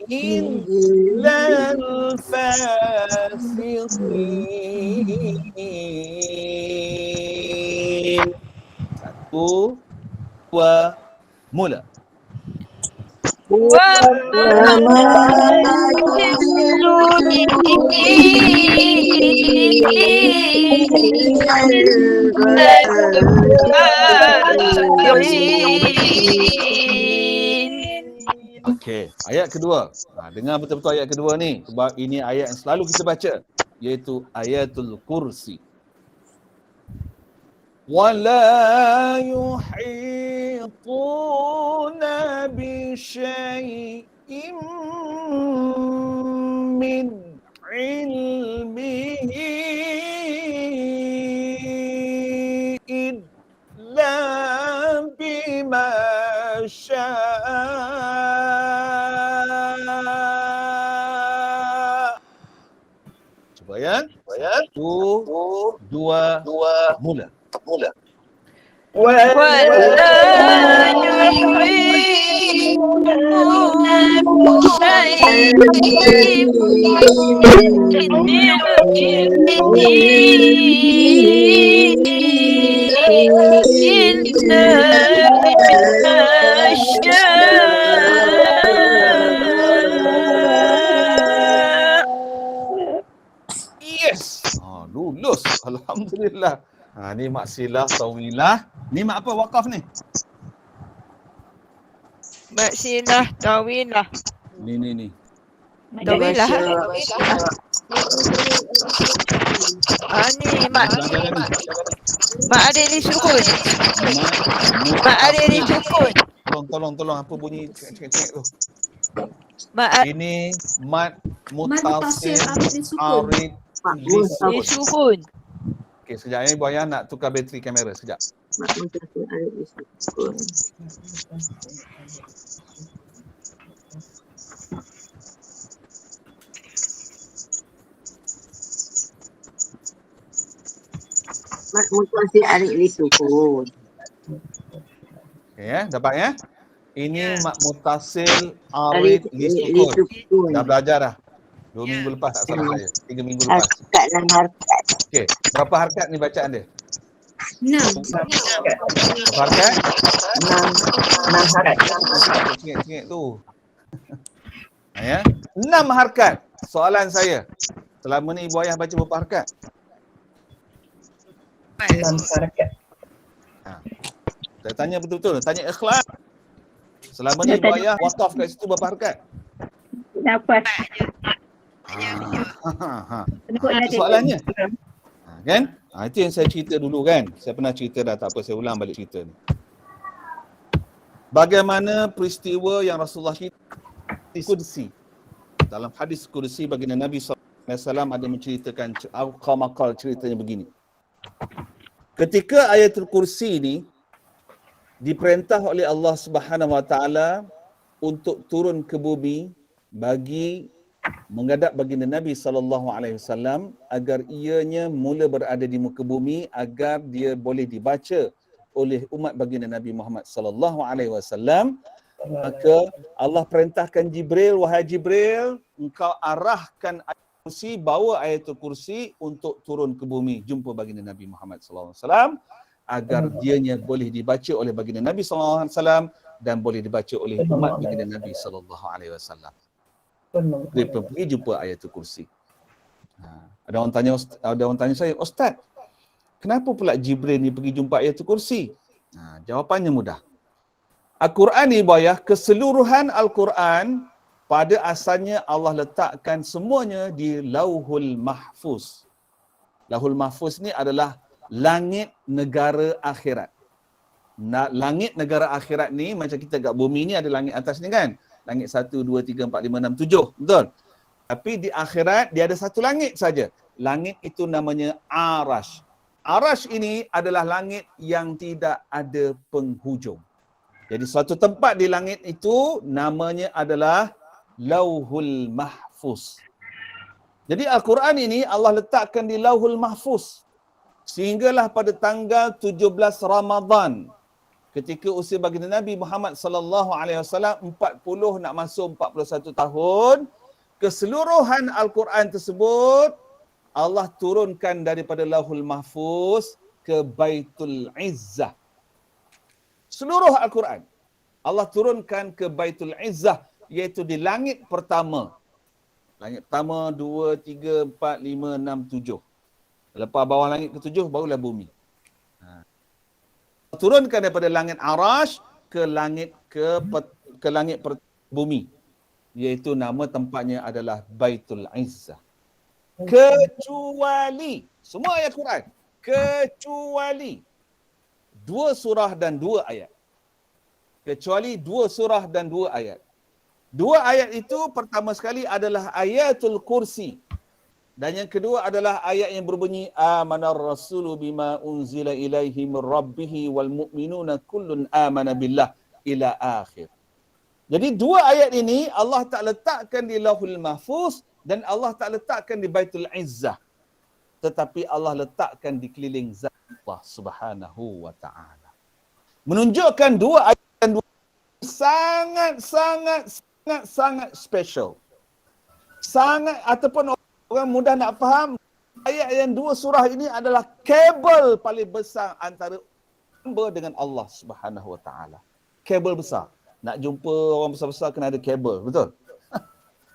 إِلَّا الْفَاسِقِينَ. 1, 2, mula. Okey, ayat kedua. Dengar betul-betul ayat kedua ni. Sebab ini ayat yang selalu kita baca, iaitu ayatul kursi. وَلَا يُحِيطُونَ بِشَيْءٍ مِّنْ عِلْمِهِ إِلَّا بِمَا شَاءَ. Cuba ya. 1, 2, mula. ولا يحيطون Yes. Lulus. Alhamdulillah. Ni maksilah tawilah. Ni mak apa wakaf ni? Maksilah tawilah. Ni. Tawilah. Ni mak ada ni sukun. Mak ada ni sukun. Tolong apa bunyi cek tu. Mak Ini mat mutasil arid ni sukun. Okey, sekejap ni Buaya nak tukar bateri kamera sekejap. Mat mutasil arid li sukun. Okey dapat ya? Ini mat mutasil arid li sukun. Dah belajar dah. 2 minggu lepas tak salah saya. 3 minggu lepas. Harkat dan harkat. Okey, berapa harkat ni bacaan dia? 6. Berapa harkat? 6 harkat. Cengik tu. Ya. 6 harkat. Soalan saya. Selama ni ibu ayah baca berapa harkat? 6 harakat. Saya tanya betul-betul, tanya ikhlas. Selama ni ibu ayah wakaf kat situ berapa harkat? 8. Itu soalannya. Kan? Itu yang saya cerita dulu kan. Saya pernah cerita dah, tak apa saya ulang balik cerita ni. Bagaimana peristiwa yang Rasulullah cerita di Qudsi. Dalam hadis Qudsi baginda Nabi SAW ada menceritakan Al-Qamakal ceritanya begini. Ketika ayatul kursi ni diperintah oleh Allah Subhanahu Wa Taala untuk turun ke bumi bagi menghadap baginda Nabi SAW agar ianya mula berada di muka bumi agar dia boleh dibaca oleh umat baginda Nabi Muhammad SAW. Maka Allah perintahkan Jibril, wahai Jibril, engkau arahkan ayatul kursi, bawa ayatul kursi untuk turun ke bumi jumpa baginda Nabi Muhammad SAW agar dianya boleh dibaca oleh baginda Nabi SAW dan boleh dibaca oleh umat baginda Nabi SAW. Dia pergi jumpa ayatul kursi. Ada orang tanya saya, Ustaz, kenapa pula Jibril ni pergi jumpa ayatul kursi? Jawapannya mudah. Al-Quran ni keseluruhan Al-Quran pada asalnya Allah letakkan semuanya di Lauhul Mahfuz. Lauhul Mahfuz ni adalah langit negara akhirat. Langit negara akhirat ni macam kita kat bumi ni ada langit atas ni kan? Langit 1, 2, 3, 4, 5, 6, 7. Betul? Tapi di akhirat dia ada satu langit saja. Langit itu namanya Arash. Arash ini adalah langit yang tidak ada penghujung. Jadi suatu tempat di langit itu namanya adalah Lauhul Mahfuz. Jadi Al-Quran ini Allah letakkan di Lauhul Mahfuz. Sehinggalah pada tanggal 17 Ramadan ketika usia baginda Nabi Muhammad SAW 40 nak masuk 41 tahun, keseluruhan Al-Quran tersebut Allah turunkan daripada Lauhul Mahfuz ke Baitul Izzah. Seluruh Al-Quran Allah turunkan ke Baitul Izzah, iaitu di langit pertama. Langit pertama, 2, 3, 4, 5, 6, 7. Lepas bawah langit ke-7 barulah bumi. Turunkan daripada langit Arash ke langit bumi, iaitu nama tempatnya adalah Baitul Izzah. Kecuali semua ayat Quran, kecuali 2 surah dan 2 ayat. Kecuali 2 surah dan 2 ayat. 2 ayat itu pertama sekali adalah ayatul kursi. Dan yang kedua adalah ayat yang berbunyi amanar rasulu bima unzila ilaihi min rabbihi wal mu'minuna kullun amana billah ila akhir. Jadi 2 ayat ini Allah tak letakkan di Lauhul Mahfuz dan Allah tak letakkan di Baitul Izzah. Tetapi Allah letakkan di keliling zat Allah Subhanahu wa taala. Menunjukkan 2 ayat dan 2 sangat special. Sangat, ataupun orang mudah nak faham, ayat yang 2 surah ini adalah kabel paling besar antara hamba dengan Allah Subhanahu wa taala. Kabel besar. Nak jumpa orang besar-besar kena ada kabel, betul?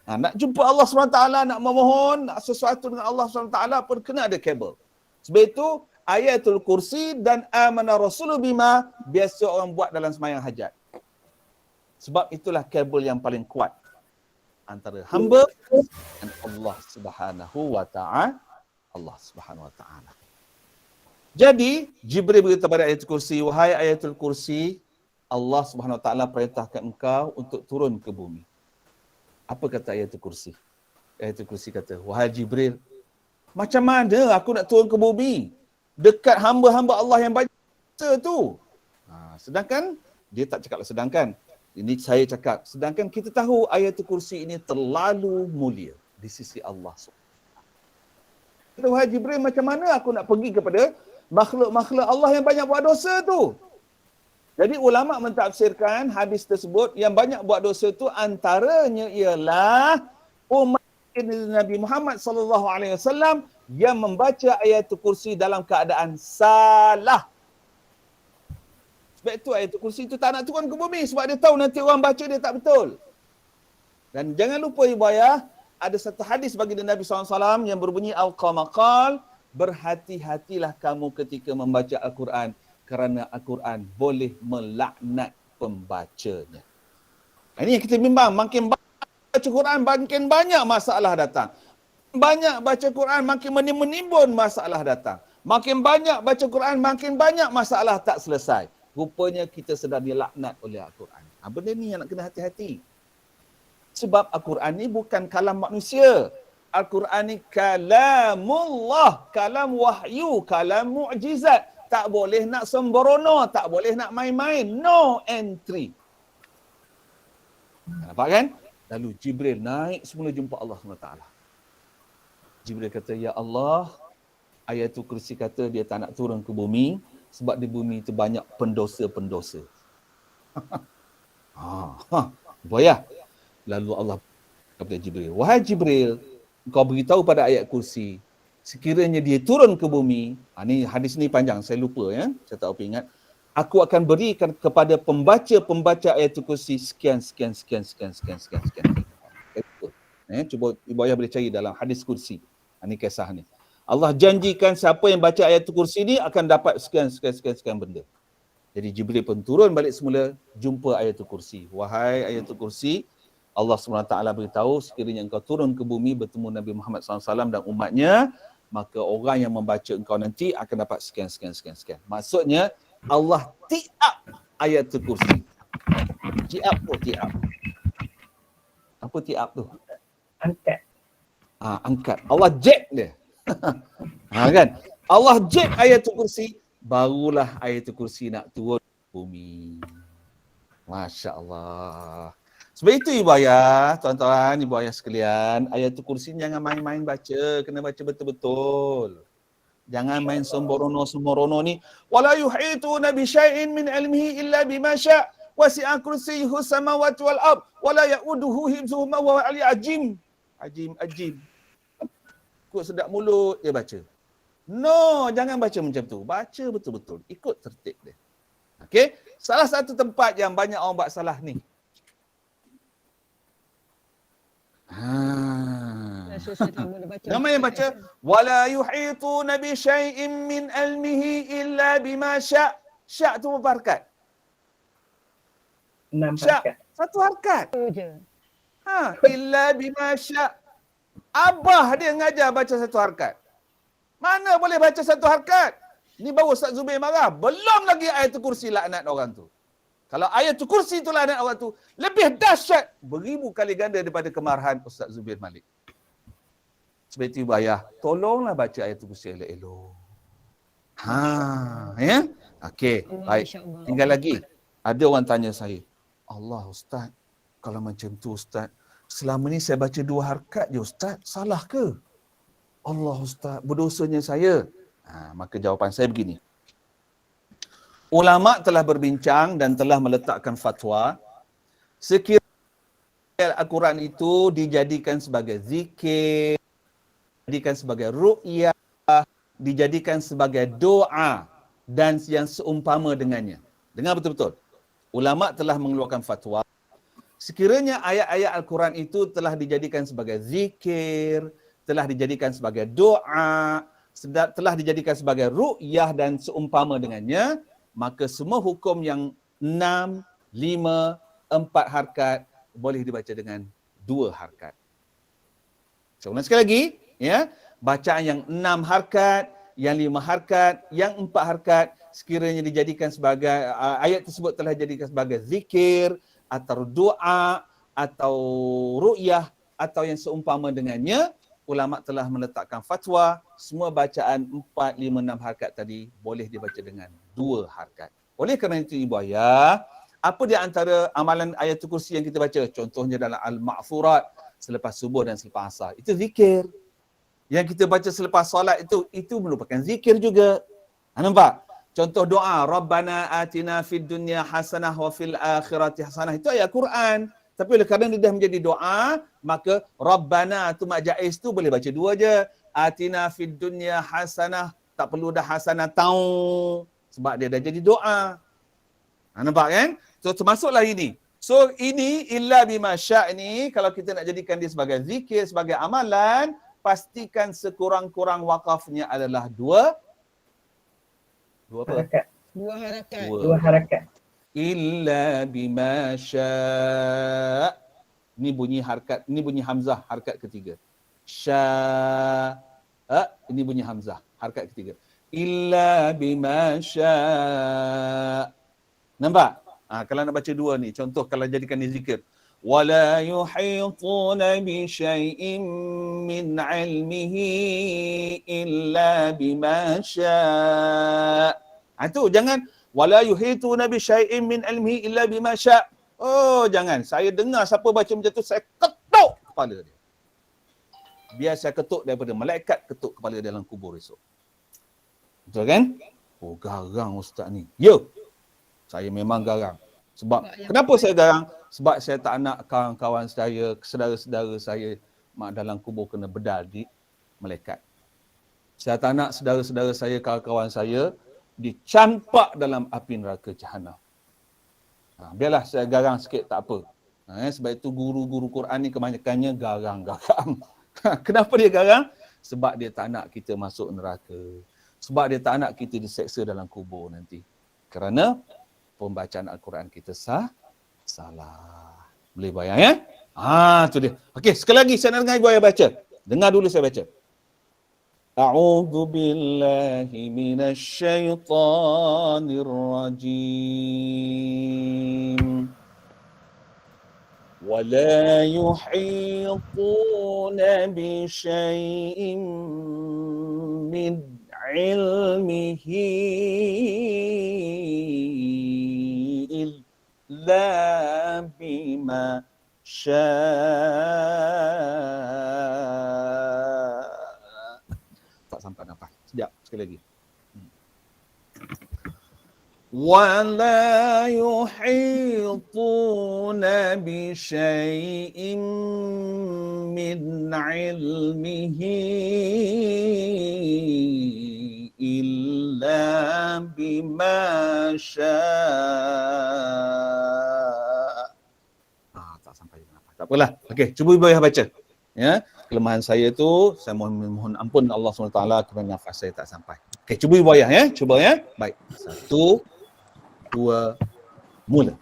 Nak jumpa Allah SWT, nak memohon sesuatu dengan Allah SWT pun kena ada kabel. Sebab itu ayatul kursi dan amana rasulu bima biasa orang buat dalam sembahyang hajat. Sebab itulah kabel yang paling kuat antara hamba dan Allah Subhanahu wa taala. Allah Subhanahu wa taala. Jadi Jibril berkata pada ayatul kursi, wahai ayatul kursi, Allah Subhanahu wa taala perintahkan engkau untuk turun ke bumi. Apa kata ayatul kursi? Ayatul kursi kata, wahai Jibril, macam mana aku nak turun ke bumi? Dekat hamba-hamba Allah yang banyak tu. Sedangkan, dia tak cakap sedangkan. Ini saya cakap. Sedangkan kita tahu ayatul kursi ini terlalu mulia di sisi Allah. Kata, wahai Jibril, macam mana aku nak pergi kepada makhluk-makhluk Allah yang banyak buat dosa tu? Jadi ulama mentafsirkan hadis tersebut yang banyak buat dosa tu antaranya ialah umat Nabi Muhammad SAW yang membaca ayatul kursi dalam keadaan salah. Sebab itu ayatul kursi itu tak nak turun ke bumi sebab dia tahu nanti orang baca dia tak betul. Dan jangan lupa ibu ayah, ada satu hadis baginda Nabi SAW yang berbunyi al-qamaqal, berhati-hatilah kamu ketika membaca Al-Quran kerana Al-Quran boleh melaknat pembacanya. Ini yang kita bimbang, makin banyak baca Quran makin banyak masalah datang. Banyak baca Quran makin menimbun masalah datang. Makin banyak baca Quran makin banyak masalah tak selesai. Rupanya kita sedang dilaknat oleh Al-Quran. Benda ni yang nak kena hati-hati. Sebab Al-Quran ni bukan kalam manusia. Al-Quran ni kalamullah, kalam wahyu, kalam mu'jizat. Tak boleh nak sembrono, tak boleh nak main-main. No entry. Nampak kan? Lalu Jibril naik semula jumpa Allah SWT. Jibril kata, ya Allah, Ayatul Kursi kata dia tak nak turun ke bumi sebab di bumi itu banyak pendosa-pendosa. Buaya. Lalu Allah kepada Jibril, wahai Jibril, kau beritahu pada ayat kursi, sekiranya dia turun ke bumi, ni hadis ni panjang, saya lupa ya, saya tak apa ingat. Aku akan berikan kepada pembaca-pembaca ayatul kursi sekian. Cuba Ibu Ayah boleh cari dalam hadis kursi. Ini kisah ni. Allah janjikan siapa yang baca ayatul kursi ni akan dapat sekian benda. Jadi Jibril pun turun balik semula jumpa ayatul kursi. Wahai ayatul kursi, Allah SWT beritahu sekiranya engkau turun ke bumi bertemu Nabi Muhammad SAW dan umatnya, maka orang yang membaca engkau nanti akan dapat sekian. Maksudnya Allah tiap ayatul kursi. Tiap. Apa tiap tu? Angkat. Angkat. Allah jack dia. Kan? Allah jack ayatul kursi, barulah ayatul kursi nak turun bumi. Masya Allah. Sebab itu Ibu Ayah, tuan-tuan, Ibu Ayah sekalian, ayatul kursi jangan main-main baca, kena baca betul-betul. Jangan main sembrono ni. Wala yuhituna bi syai'in min ilmihi illa bima sya' wasi'a kursiyyuhu samawati wal ard wala ya'uduhu hifdhuhuma wa huwal aliyyul azim. Kok sedap mulut dia baca. No, jangan baca macam tu. Baca betul-betul. Ikut tertib dia. Okey? Salah satu tempat yang banyak orang buat salah ni. Nama yang baca wala yuhituna bi syai'in min ilmihi illa bima sya'. Sya' tu berapa harakat? 6 Sya'. harakat. Satu harakat. Illa bima sya'. Abah dia ngajar baca satu harakat. Mana boleh baca satu harakat? Ni baru Ustaz Zubair marah. Belum lagi ayatul kursi laknat orang tu. Kalau ayatul kursi tu laknat orang tu, lebih dahsyat beribu kali ganda daripada kemarahan Ustaz Zubair Malik. Sebab itu Ibu Ayah, tolonglah baca ayatul kursi elok-elok. Ya? Okey, baik. Tinggal lagi. Ada orang tanya saya, Allah Ustaz, kalau macam tu Ustaz, selama ni saya baca 2 harakat je Ustaz, salah ke? Allah Ustaz, berdosanya saya. Maka jawapan saya begini. Ulama telah berbincang dan telah meletakkan fatwa, sekiranya Al-Quran itu dijadikan sebagai zikir, dijadikan sebagai ru'yah, dijadikan sebagai doa dan yang seumpama dengannya. Dengar betul-betul. Ulama telah mengeluarkan fatwa, sekiranya ayat-ayat Al-Quran itu telah dijadikan sebagai zikir, telah dijadikan sebagai doa, telah dijadikan sebagai ru'yah dan seumpama dengannya, maka semua hukum yang 6, 5, 4 harakat boleh dibaca dengan 2 harakat. So, sekali lagi, ya, bacaan yang 6 harakat, yang 5 harakat, yang 4 harakat, sekiranya dijadikan sebagai, ayat tersebut telah dijadikan sebagai zikir, atau doa, atau ru'yah, atau yang seumpama dengannya, ulama telah meletakkan fatwa, semua bacaan 4, 5, 6 harakat tadi boleh dibaca dengan 2 harakat. Oleh kerana itu Ibu Ayah, apa di antara amalan ayatul kursi yang kita baca? Contohnya dalam Al-Ma'furat, selepas subuh dan selepas asar. Itu zikir. Yang kita baca selepas solat itu merupakan zikir juga. Nampak? Contoh doa, Rabbana atina fid dunya hasanah wa fil akhirati hasanah. Itu ayat Quran. Tapi oleh kerana dia dah menjadi doa, maka Rabbana tu mak jaiz tu boleh baca 2 je. Atina fid dunya hasanah, tak perlu dah hasanah tau. Sebab dia dah jadi doa. Nampak kan? So termasuklah ini. So ini illa bima sya' ni, kalau kita nak jadikan dia sebagai zikir, sebagai amalan, pastikan sekurang-kurang wakafnya adalah 2 apa? Harakat. 2 harakat. 2 harakat. Illa bima sya'. Ini bunyi harakat, ini bunyi hamzah harakat ketiga. Sya'. Ini bunyi hamzah harakat ketiga. Illa bima sya'. Nampak? Kalau nak baca 2 ni, contoh kalau jadikan ni zikir. Wala yuhituna bi syai'in min 'ilmihi illa bima sya'. Itu jangan wala yuhituna bi syai'in min ilmihi illa bima sya'. Oh, jangan. Saya dengar siapa baca macam tu, saya ketuk kepala dia. Biar saya ketuk daripada malaikat ketuk kepala dalam kubur esok. Betul kan? Oh, garang ustaz ni. Ya. Saya memang garang. Sebab kenapa saya garang? Sebab saya tak nak kawan-kawan saya, saudara-saudara saya dalam kubur kena bedal di malaikat. Saya tak nak saudara-saudara saya, kawan-kawan saya dicampak dalam api neraka Jahanam. Biarlah saya garang sikit, tak apa. Sebab itu guru-guru Quran ni kebanyakannya garang-garang. Kenapa dia garang? Sebab dia tak nak kita masuk neraka. Sebab dia tak nak kita diseksa dalam kubur nanti. Kerana pembacaan Al-Quran kita salah. Boleh bayang ya? Tu dia. Okey, sekali lagi saya nak dengar ibu ayah baca. Dengar dulu saya baca. A'udzu billahi minasyaitonir rajim. Wa la yuhituna bi syai'in min 'ilmihi illa bima syaa. Tak sampai nafas. Sekejap, sekali lagi. Wa la yuhituna bi syai'in min 'ilmihi illa bima syaa. Tak sampai nafas. Tak apalah. Okey, cuba ibu ayah baca. Ya, kelemahan saya tu, saya mohon ampun Allah SWT kerana nafas saya tak sampai. Okey, cuba ibu ayah ya, cuba ya. Baik. 1, 2, mula.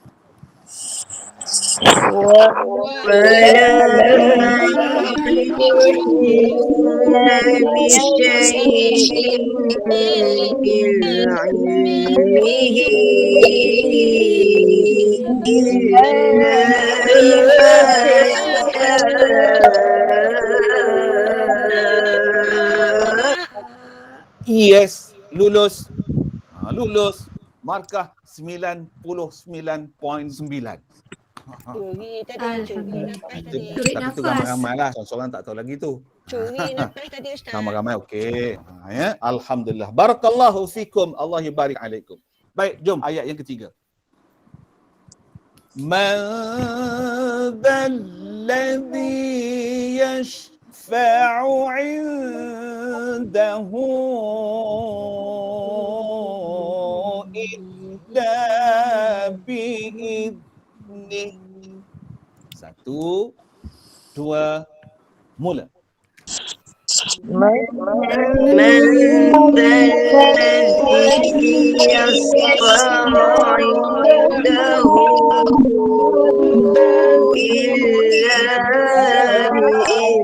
Yes, lulus. Lulus. Markah 99.9. Curi tadi. Curi Tapi tu nafas. ramai-ramai lah. Seorang tak tahu lagi tu. Curi nafas tadi Ustaz. Ramai-ramai, okey. Ya. Alhamdulillah. Barakallahu fikum. Allah yubarik alaikum. Baik, jom ayat yang ketiga. Man dhalladhi yashfa'u 'indahu illa bi'idnih. 1, 2, mula. من ذا الذي يشفع عنده إلا بإذنه.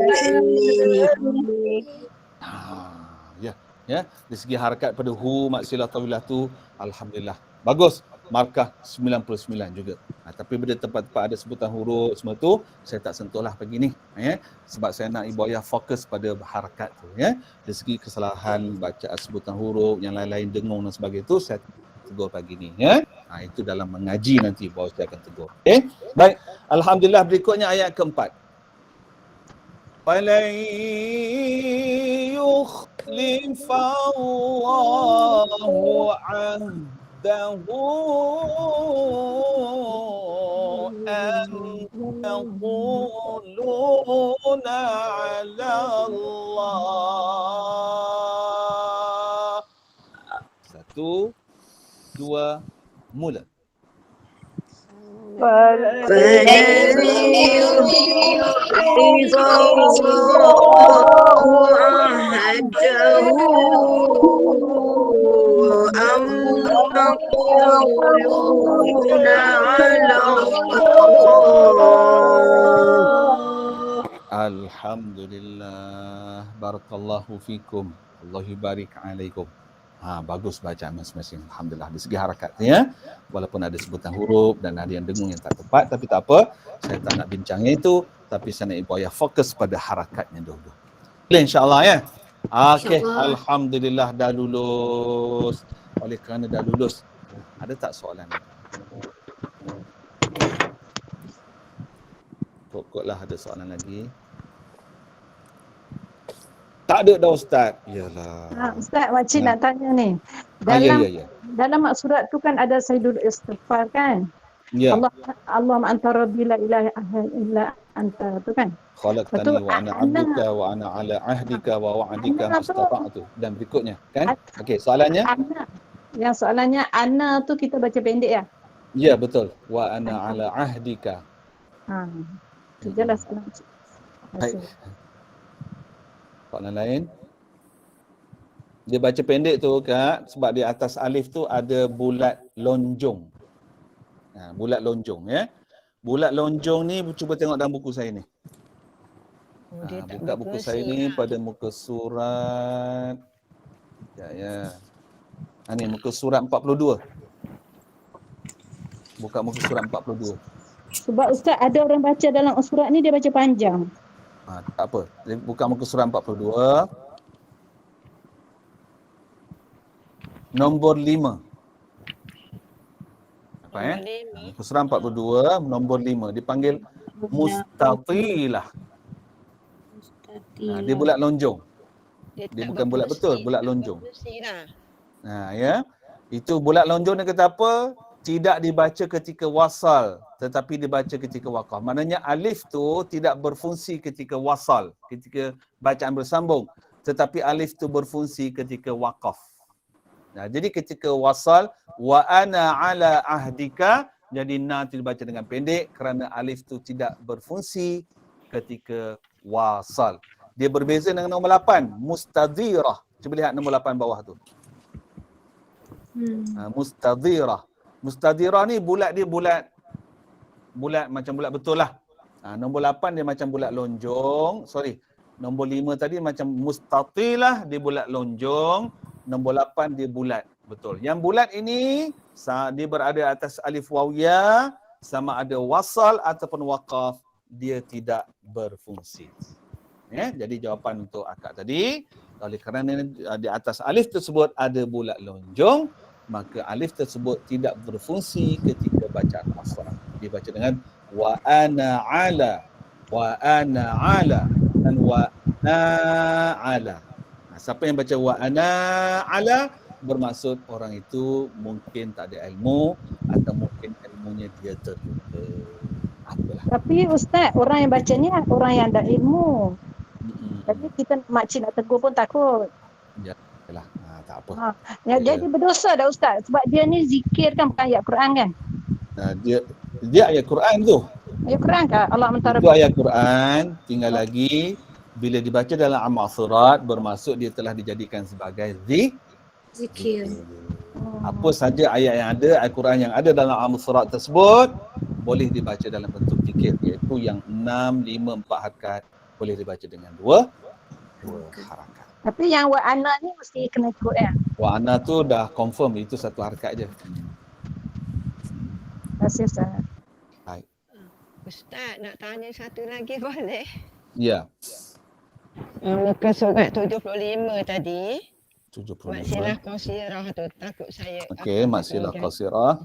Ya, dari segi harakat pada hu maksilah tawilah tu alhamdulillah. Bagus. Markah 99 juga. Tapi bila tempat-tempat ada sebutan huruf semua tu saya tak sentuhlah pagi ni ya. Sebab saya nak ibu ayah fokus pada harakat tu ya. Dari segi kesalahan bacaan sebutan huruf yang lain-lain dengung dan sebagainya tu saya tegur pagi ni ya. Itu dalam mengaji nanti baru saya akan tegur. Okey. Baik. Alhamdulillah, berikutnya ayat keempat. وَلَنْ يُخْلِفَ اللَّهُ عَهْدَهُ أَمْ تَقُولُونَ عَلَى اللَّهِ. 1, 2, mula. فلن يخلف الله عهده أم تقولون على الله. Alhamdulillah. Barakallahu fikum. Allah yubarik alaikum. Bagus bacaan masing-masing. Alhamdulillah. Dari segi harakat ya. Walaupun ada sebutan huruf dan ada yang dengung yang tak tepat, tapi tak apa. Saya tak nak bincangnya itu, tapi saya nak ibu ayah fokus pada harakatnya dulu. Boleh insya-Allah ya. Okey, alhamdulillah dah lulus. Oleh kerana dah lulus, ada tak soalan? Pokoklah ada soalan lagi. Tak ada dah Ustaz. Yalah. Ustaz, makcik Ha. nak tanya ni. Ya, Dalam ya. dalam surat tu kan ada Sayyidul Istighfar kan? Ya. Allah anta rabbi la ilaha illa anta tu kan? Khalaqtani Betul, wa ana abduka wa ana ala ahdika wa wa'dika Ana tu- mastata'tu dan berikutnya kan? Okey, soalannya? Ana. Yang soalannya ana tu kita baca pendek ya? Ya, betul. Wa ana ala ahdika. Ha. Tu jelas soalan makcik. Terima Baik. kasih. Soalan lain? Dia baca pendek tu Kak sebab di atas alif tu ada bulat lonjong. Bulat lonjong ya. Bulat lonjong ni cuba tengok dalam buku saya ni. Dia tak Buka buku saya berfungsi ni lah. pada muka surat. Ya. Ni muka surat 42. Buka muka surat 42. Sebab Ustaz ada orang baca dalam surat ni dia baca panjang. Tak apa. Dia buka muka surat 42. Nombor 5. Apa Muka surat 42, nombor 5. Dipanggil mustatilah. Dia bulat lonjong. Dia bukan bulat betul, bulat lonjong. Ya. Itu bulat lonjong dia kata apa? Tidak dibaca ketika wasal, tetapi dibaca ketika waqaf. Maknanya alif tu tidak berfungsi ketika wasal, ketika bacaan bersambung, tetapi alif tu berfungsi ketika waqaf. Jadi ketika wasal, wa ana ala ahdika, jadi na tu dibaca dengan pendek kerana alif tu tidak berfungsi ketika wasal. Dia berbeza dengan nombor 8, mustadhirah. Cuba lihat nombor 8 bawah tu. Mustadhirah. Mustadhirah ni bulat dia bulat macam bulat betul lah. Nombor 8 dia macam bulat lonjong. Nombor 5 tadi macam mustatilah, dia bulat lonjong. Nombor 8 dia bulat betul. Yang bulat ini dia berada atas alif waw ya, sama ada wasal ataupun waqaf, dia tidak berfungsi. Jadi jawapan untuk akak tadi, oleh kerana di atas alif tersebut ada bulat lonjong, maka alif tersebut tidak berfungsi ketika bacaan asal. Dibaca dengan wa ana ala dan wa na ala. Siapa yang baca wa ana ala bermaksud orang itu mungkin tak ada ilmu atau mungkin ilmunya dia terlupa. Apalah. Tapi Ustaz, orang yang baca ni orang yang ada ilmu. Jadi kita makcik nak tegur pun takut. Yalah, tak apa. Jadi berdosa dah Ustaz sebab dia ni zikir kan, bukan ayat Quran kan? Dia ayat Quran tu. Ayat Quran kan? Allah mentara. Itu ayat Quran, tinggal lagi bila dibaca dalam amal surat bermaksud dia telah dijadikan sebagai Zikir. Apa saja ayat yang ada, Al-Quran yang ada dalam amal surat tersebut boleh dibaca dalam bentuk zikir, iaitu yang 6, 5, 4 harakat boleh dibaca dengan 2 harakat. Tapi yang wa ana ni mesti kena ikut ya. Wa ana tu dah confirm itu satu harakat je. Terima kasih Ustaz. Baik. Ustaz, nak tanya satu lagi boleh? Ya. Muka surat 75 tadi. 75. Maksilah qasirah tu, takut saya. Okey, maksilah qasirah.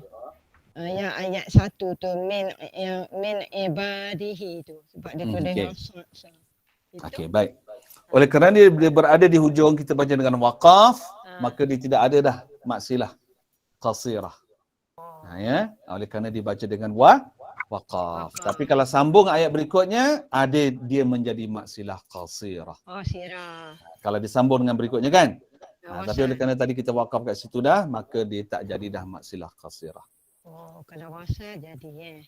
Yang ayat 1 tu min ibadihi tu sebab dia pada hasad. Okey, baik. Oleh kerana dia berada di hujung kita baca dengan waqaf, maka dia tidak ada dah maksilah qasirah. Ya, oleh kerana dibaca dengan waqaf. Tapi kalau sambung ayat berikutnya, dia menjadi maksilah qasirah. Qasirah. Kalau disambung dengan berikutnya kan? Tapi oleh kerana tadi kita waqaf kat situ dah, maka dia tak jadi dah maksilah qasirah. Kalau wasal jadi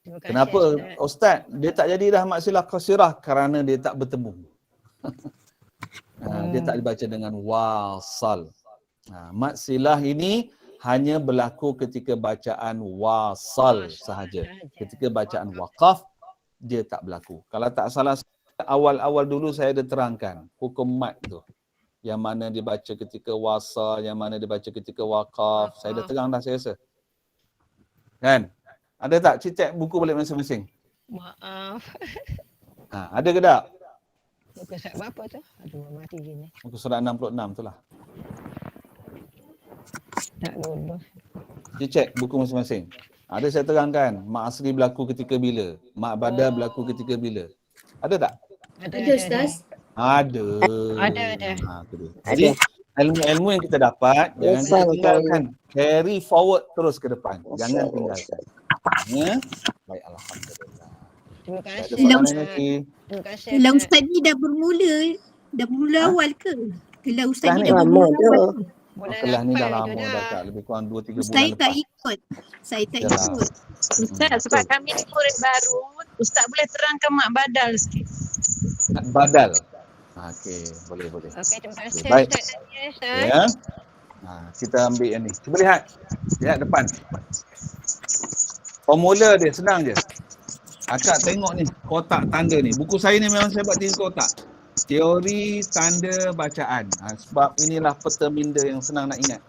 Terima kasih, Kenapa Ustaz? Dia tak jadi dah maksilah qasirah kerana dia tak bertemu. Dia tak dibaca dengan wasal. Maksilah ini hanya berlaku ketika bacaan wasal sahaja. Ketika bacaan waqaf, dia tak berlaku. Kalau tak salah, awal-awal dulu saya ada terangkan hukum mat tu. Yang mana dibaca ketika wasal, yang mana dibaca ketika waqaf. Saya dah terang dah saya rasa. Kan? Ada tak? Cek buku balik masing-masing. Maaf. Ada ke tak? Muka surat berapa tu? Aduh, mati gini. Muka surat 66 tu lah. Tak lulus. Cek buku masing-masing. Ada saya terangkan, mak asli berlaku ketika bila? Mak badal berlaku ketika bila? Ada tak? Ada Ustaz. Ada. Ada. Tu dia. Jadi ilmu-ilmu yang kita dapat jangan kita tinggalkan. Carry forward terus ke depan. Jangan tinggalkan. Ya. Baik, alhamdulillah. Terima kasih. Ada soalan lagi? Terima kasih. Kalau Ustaz ni dah bermula awal ke? Kalau Ustaz ni dah Lama bermula dah. awal ke? Kelas ni dah lama dah Kak. Lebih kurang 2-3 bulan Saya tak lepas. ikut. Saya tak Yalah. ikut. Ustaz, sebab kami ni murid baru, Ustaz boleh terangkan mak badal sikit. Badal. Okey, boleh. Okey, terima kasih. Okey, baik. Ustaz. Ustaz. Ya. Kita ambil yang ni. Cuba lihat. Lihat depan. Formula dia senang je. Akak tengok ni, kotak tanda ni. Buku saya ni memang saya buat 3 kotak. Teori tanda bacaan. Sebab inilah peta minda yang senang nak ingat.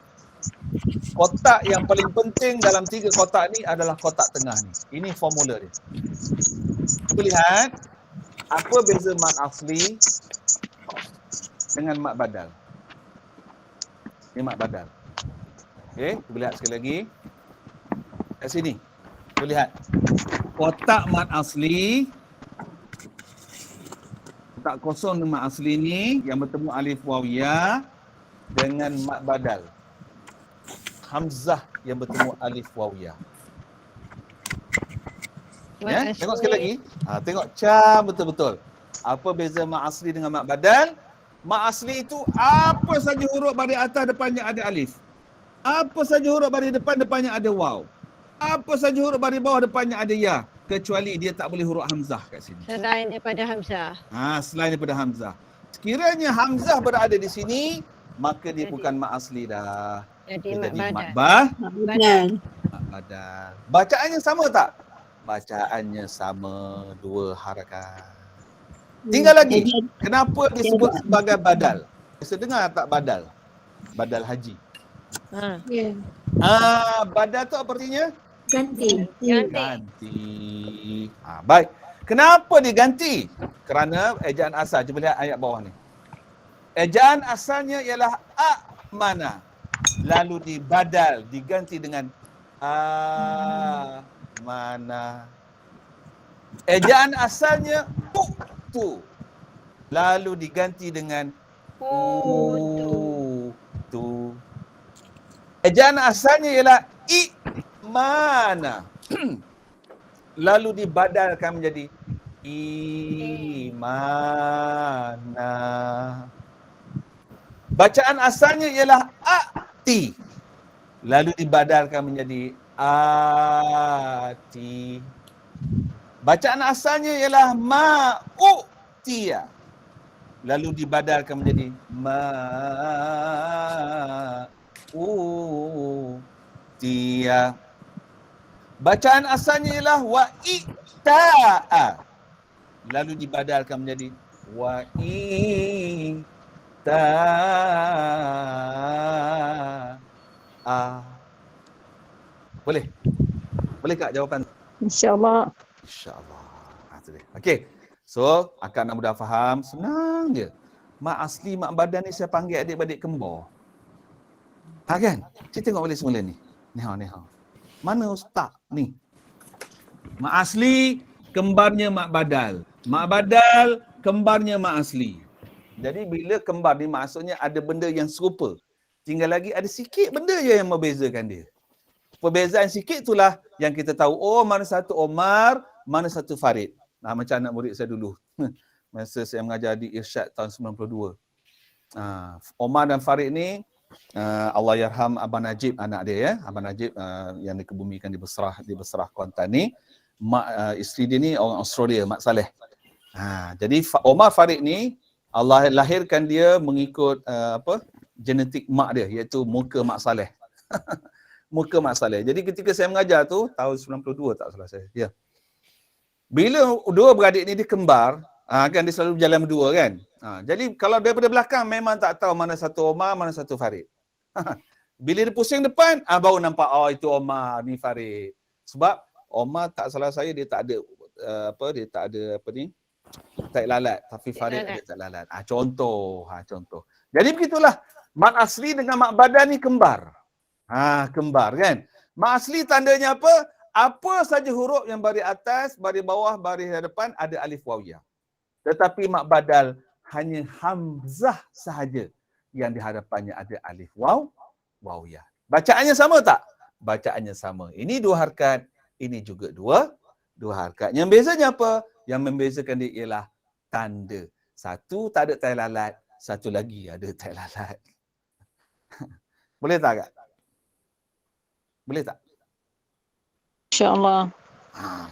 Kotak yang paling penting dalam 3 kotak ni adalah kotak tengah ni. Ini formula dia. Cuba lihat. Apa beza mat asli dengan mat badal? Ini mat badal. Okey, cuba lihat sekali lagi. Kat sini. Cuba lihat. Kotak mat asli, kotak kosong dengan mat asli ni yang bertemu alif waw ya dengan mat badal. Hamzah yang bertemu alif waw ya. Ya, tengok sekali lagi. Tengok betul-betul. Apa beza mat asli dengan mat badal? Mat asli itu apa saja huruf baris atas depannya ada alif. Apa saja huruf baris depannya ada waw. Apa saja huruf baris bawah depannya ada ya, kecuali dia tak boleh huruf hamzah kat sini. Selain daripada hamzah. Selain daripada hamzah. Sekiranya hamzah berada di sini, maka dia bukan mat asli dah. Jadi Dia jadi mat mat Badal. badal. Bacaannya sama tak? Bacaannya sama, 2 harakat. Tinggal lagi. Kenapa disebut sebagai badal? Bisa dengar tak badal? Badal haji. Ya. Badal tu apa artinya? Ganti. Ganti. Baik. Kenapa diganti? Kerana ejaan asal. Cuba lihat ayat bawah ni. Ejaan asalnya ialah mana. Lalu dibadal, diganti dengan mana. Ejaan asalnya tu. Lalu diganti dengan tu. Ejaan asalnya ialah mana. Lalu dibadalkan menjadi imana. Bacaan asalnya ialah ati. Lalu dibadalkan menjadi ati. Bacaan asalnya ialah ma'u'tiya. Lalu dibadalkan menjadi ma'u'tiya. Bacaan asalnya ialah wa'ita'a. Lalu dibadalkan menjadi wa'ita'a. Boleh? Boleh Kak jawapan? InsyaAllah. InsyaAllah. Okey. So, akak nak mudah faham, senang je. Mak asli, mak badan ni saya panggil adik-adik kembar. Kan? Kita tengok balik semula ni. Ni ha. Mana ustaz ni? Mak asli, kembarnya mak badal. Mak badal, kembarnya mak asli. Jadi bila kembar ni maksudnya ada benda yang serupa. Tinggal lagi ada sikit benda je yang membezakan dia. Perbezaan sikit itulah yang kita tahu, mana satu Omar, mana satu Farid. Macam anak murid saya dulu. Masa saya mengajar di Irsyad tahun 92. Omar dan Farid ni, Allah yarham Abang Najib anak dia ya. Abang Najib yang dikebumikan di Basrah Kuantan ni. Isteri dia ni orang Australia, Mak Saleh. Jadi Omar Farid ni, Allah lahirkan dia mengikut genetik mak dia, iaitu muka Mak Saleh. Muka Mak Saleh. Jadi ketika saya mengajar tu, tahun 92 tak salah saya. Ya. Bila dua beradik ni dia kembar, kan dia selalu berjalan berdua kan. Jadi kalau daripada belakang memang tak tahu mana satu Omar, mana satu Farid. Bila dia pusing depan, baru nampak itu Omar, ni Farid. Sebab Omar tak salah saya dia tak ada tak lalat, tapi Farid ada tak lalat. Contoh. Jadi begitulah. Mak asli dengan mak badan ni kembar. Kembar kan. Mak asli tandanya apa? apa saja huruf yang baris atas, baris bawah, baris hadapan ada alif waw ya. Tetapi mak badal hanya hamzah sahaja yang di hadapannya ada alif waw ya. Bacaannya sama tak? Bacaannya sama. Ini 2 harakat, ini juga dua harakat. Yang bezanya apa? Yang membezakan dia ialah tanda. Satu tak ada tai lalat, satu lagi ada tai lalat. Boleh tak, Kak? Boleh tak? InsyaAllah.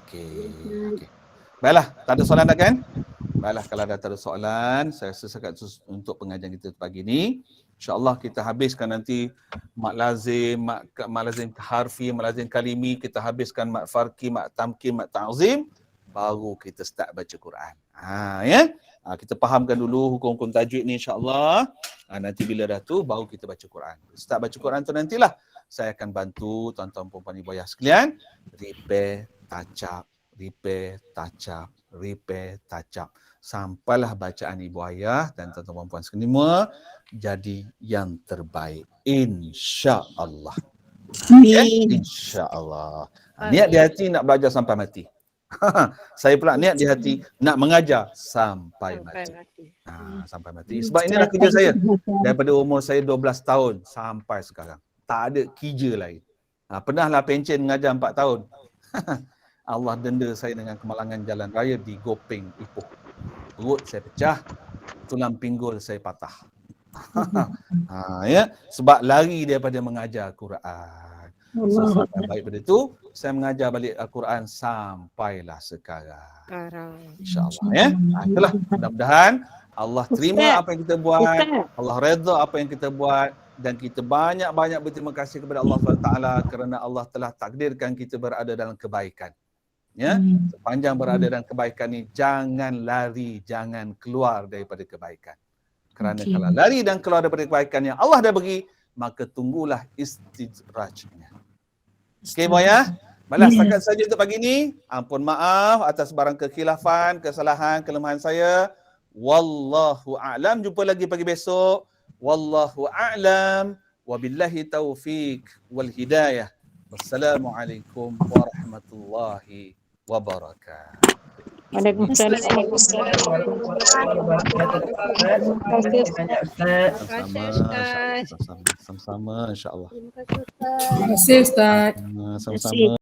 Okey. Baiklah, tak ada soalan dah kan? Baiklah, kalau dah tak ada soalan, saya rasa setakat untuk pengajian kita pagi ni. InsyaAllah kita habiskan nanti mak lazim, mak lazim harfi, mak lazim kalimi, kita habiskan mak farki, mak tamkin, mak ta'zim, baru kita start baca Quran. Ya. Kita fahamkan dulu hukum-hukum tajwid ni insyaAllah. Nanti bila dah tu, baru kita baca Quran. Start baca Quran tu nantilah saya akan bantu tuan-tuan puan-puan ibu ayah sekalian repair, touch up sampailah bacaan ibu ayah dan tuan-tuan puan-puan semua jadi yang terbaik insya-Allah. Insya-Allah. Niat di hati nak belajar sampai mati. Saya pula niat di hati nak mengajar sampai mati. Sampai mati. Sebab inilah kerja saya. Daripada umur saya 12 tahun sampai sekarang. Tak ada kerja lain. Pernahlah pencen mengajar 4 tahun. Allah denda saya dengan kemalangan jalan raya di Gopeng, Ipoh. Perut saya pecah, tulang pinggul saya patah. Ya, sebab lari daripada mengajar Quran. Sampai baik pada itu, saya mengajar balik Al-Quran sampailah sekarang. InsyaAllah ya. Itulah, mudah-mudahan Allah terima apa yang kita buat, Allah redha apa yang kita buat, dan kita banyak-banyak berterima kasih kepada Allah SWT kerana Allah telah takdirkan kita berada dalam kebaikan. Ya, sepanjang berada dalam kebaikan ni jangan lari, jangan keluar daripada kebaikan. Kerana kalau lari dan keluar daripada kebaikan yang Allah dah beri, maka tunggulah istidrajnya. Okey boy ya. Baiklah, setakat saja untuk pagi ni. Ampun maaf atas barang kekhilafan, kesalahan, kelemahan saya. Wallahu a'lam. Jumpa lagi pagi besok. Wallahu a'lam. Wabillahi taufiq wal hidayah. Wassalamualaikum warahmatullahi wabarakatuh. Waalaikumsalam. Sama-sama insya-Allah. Terima kasih Ustaz. Sama-sama.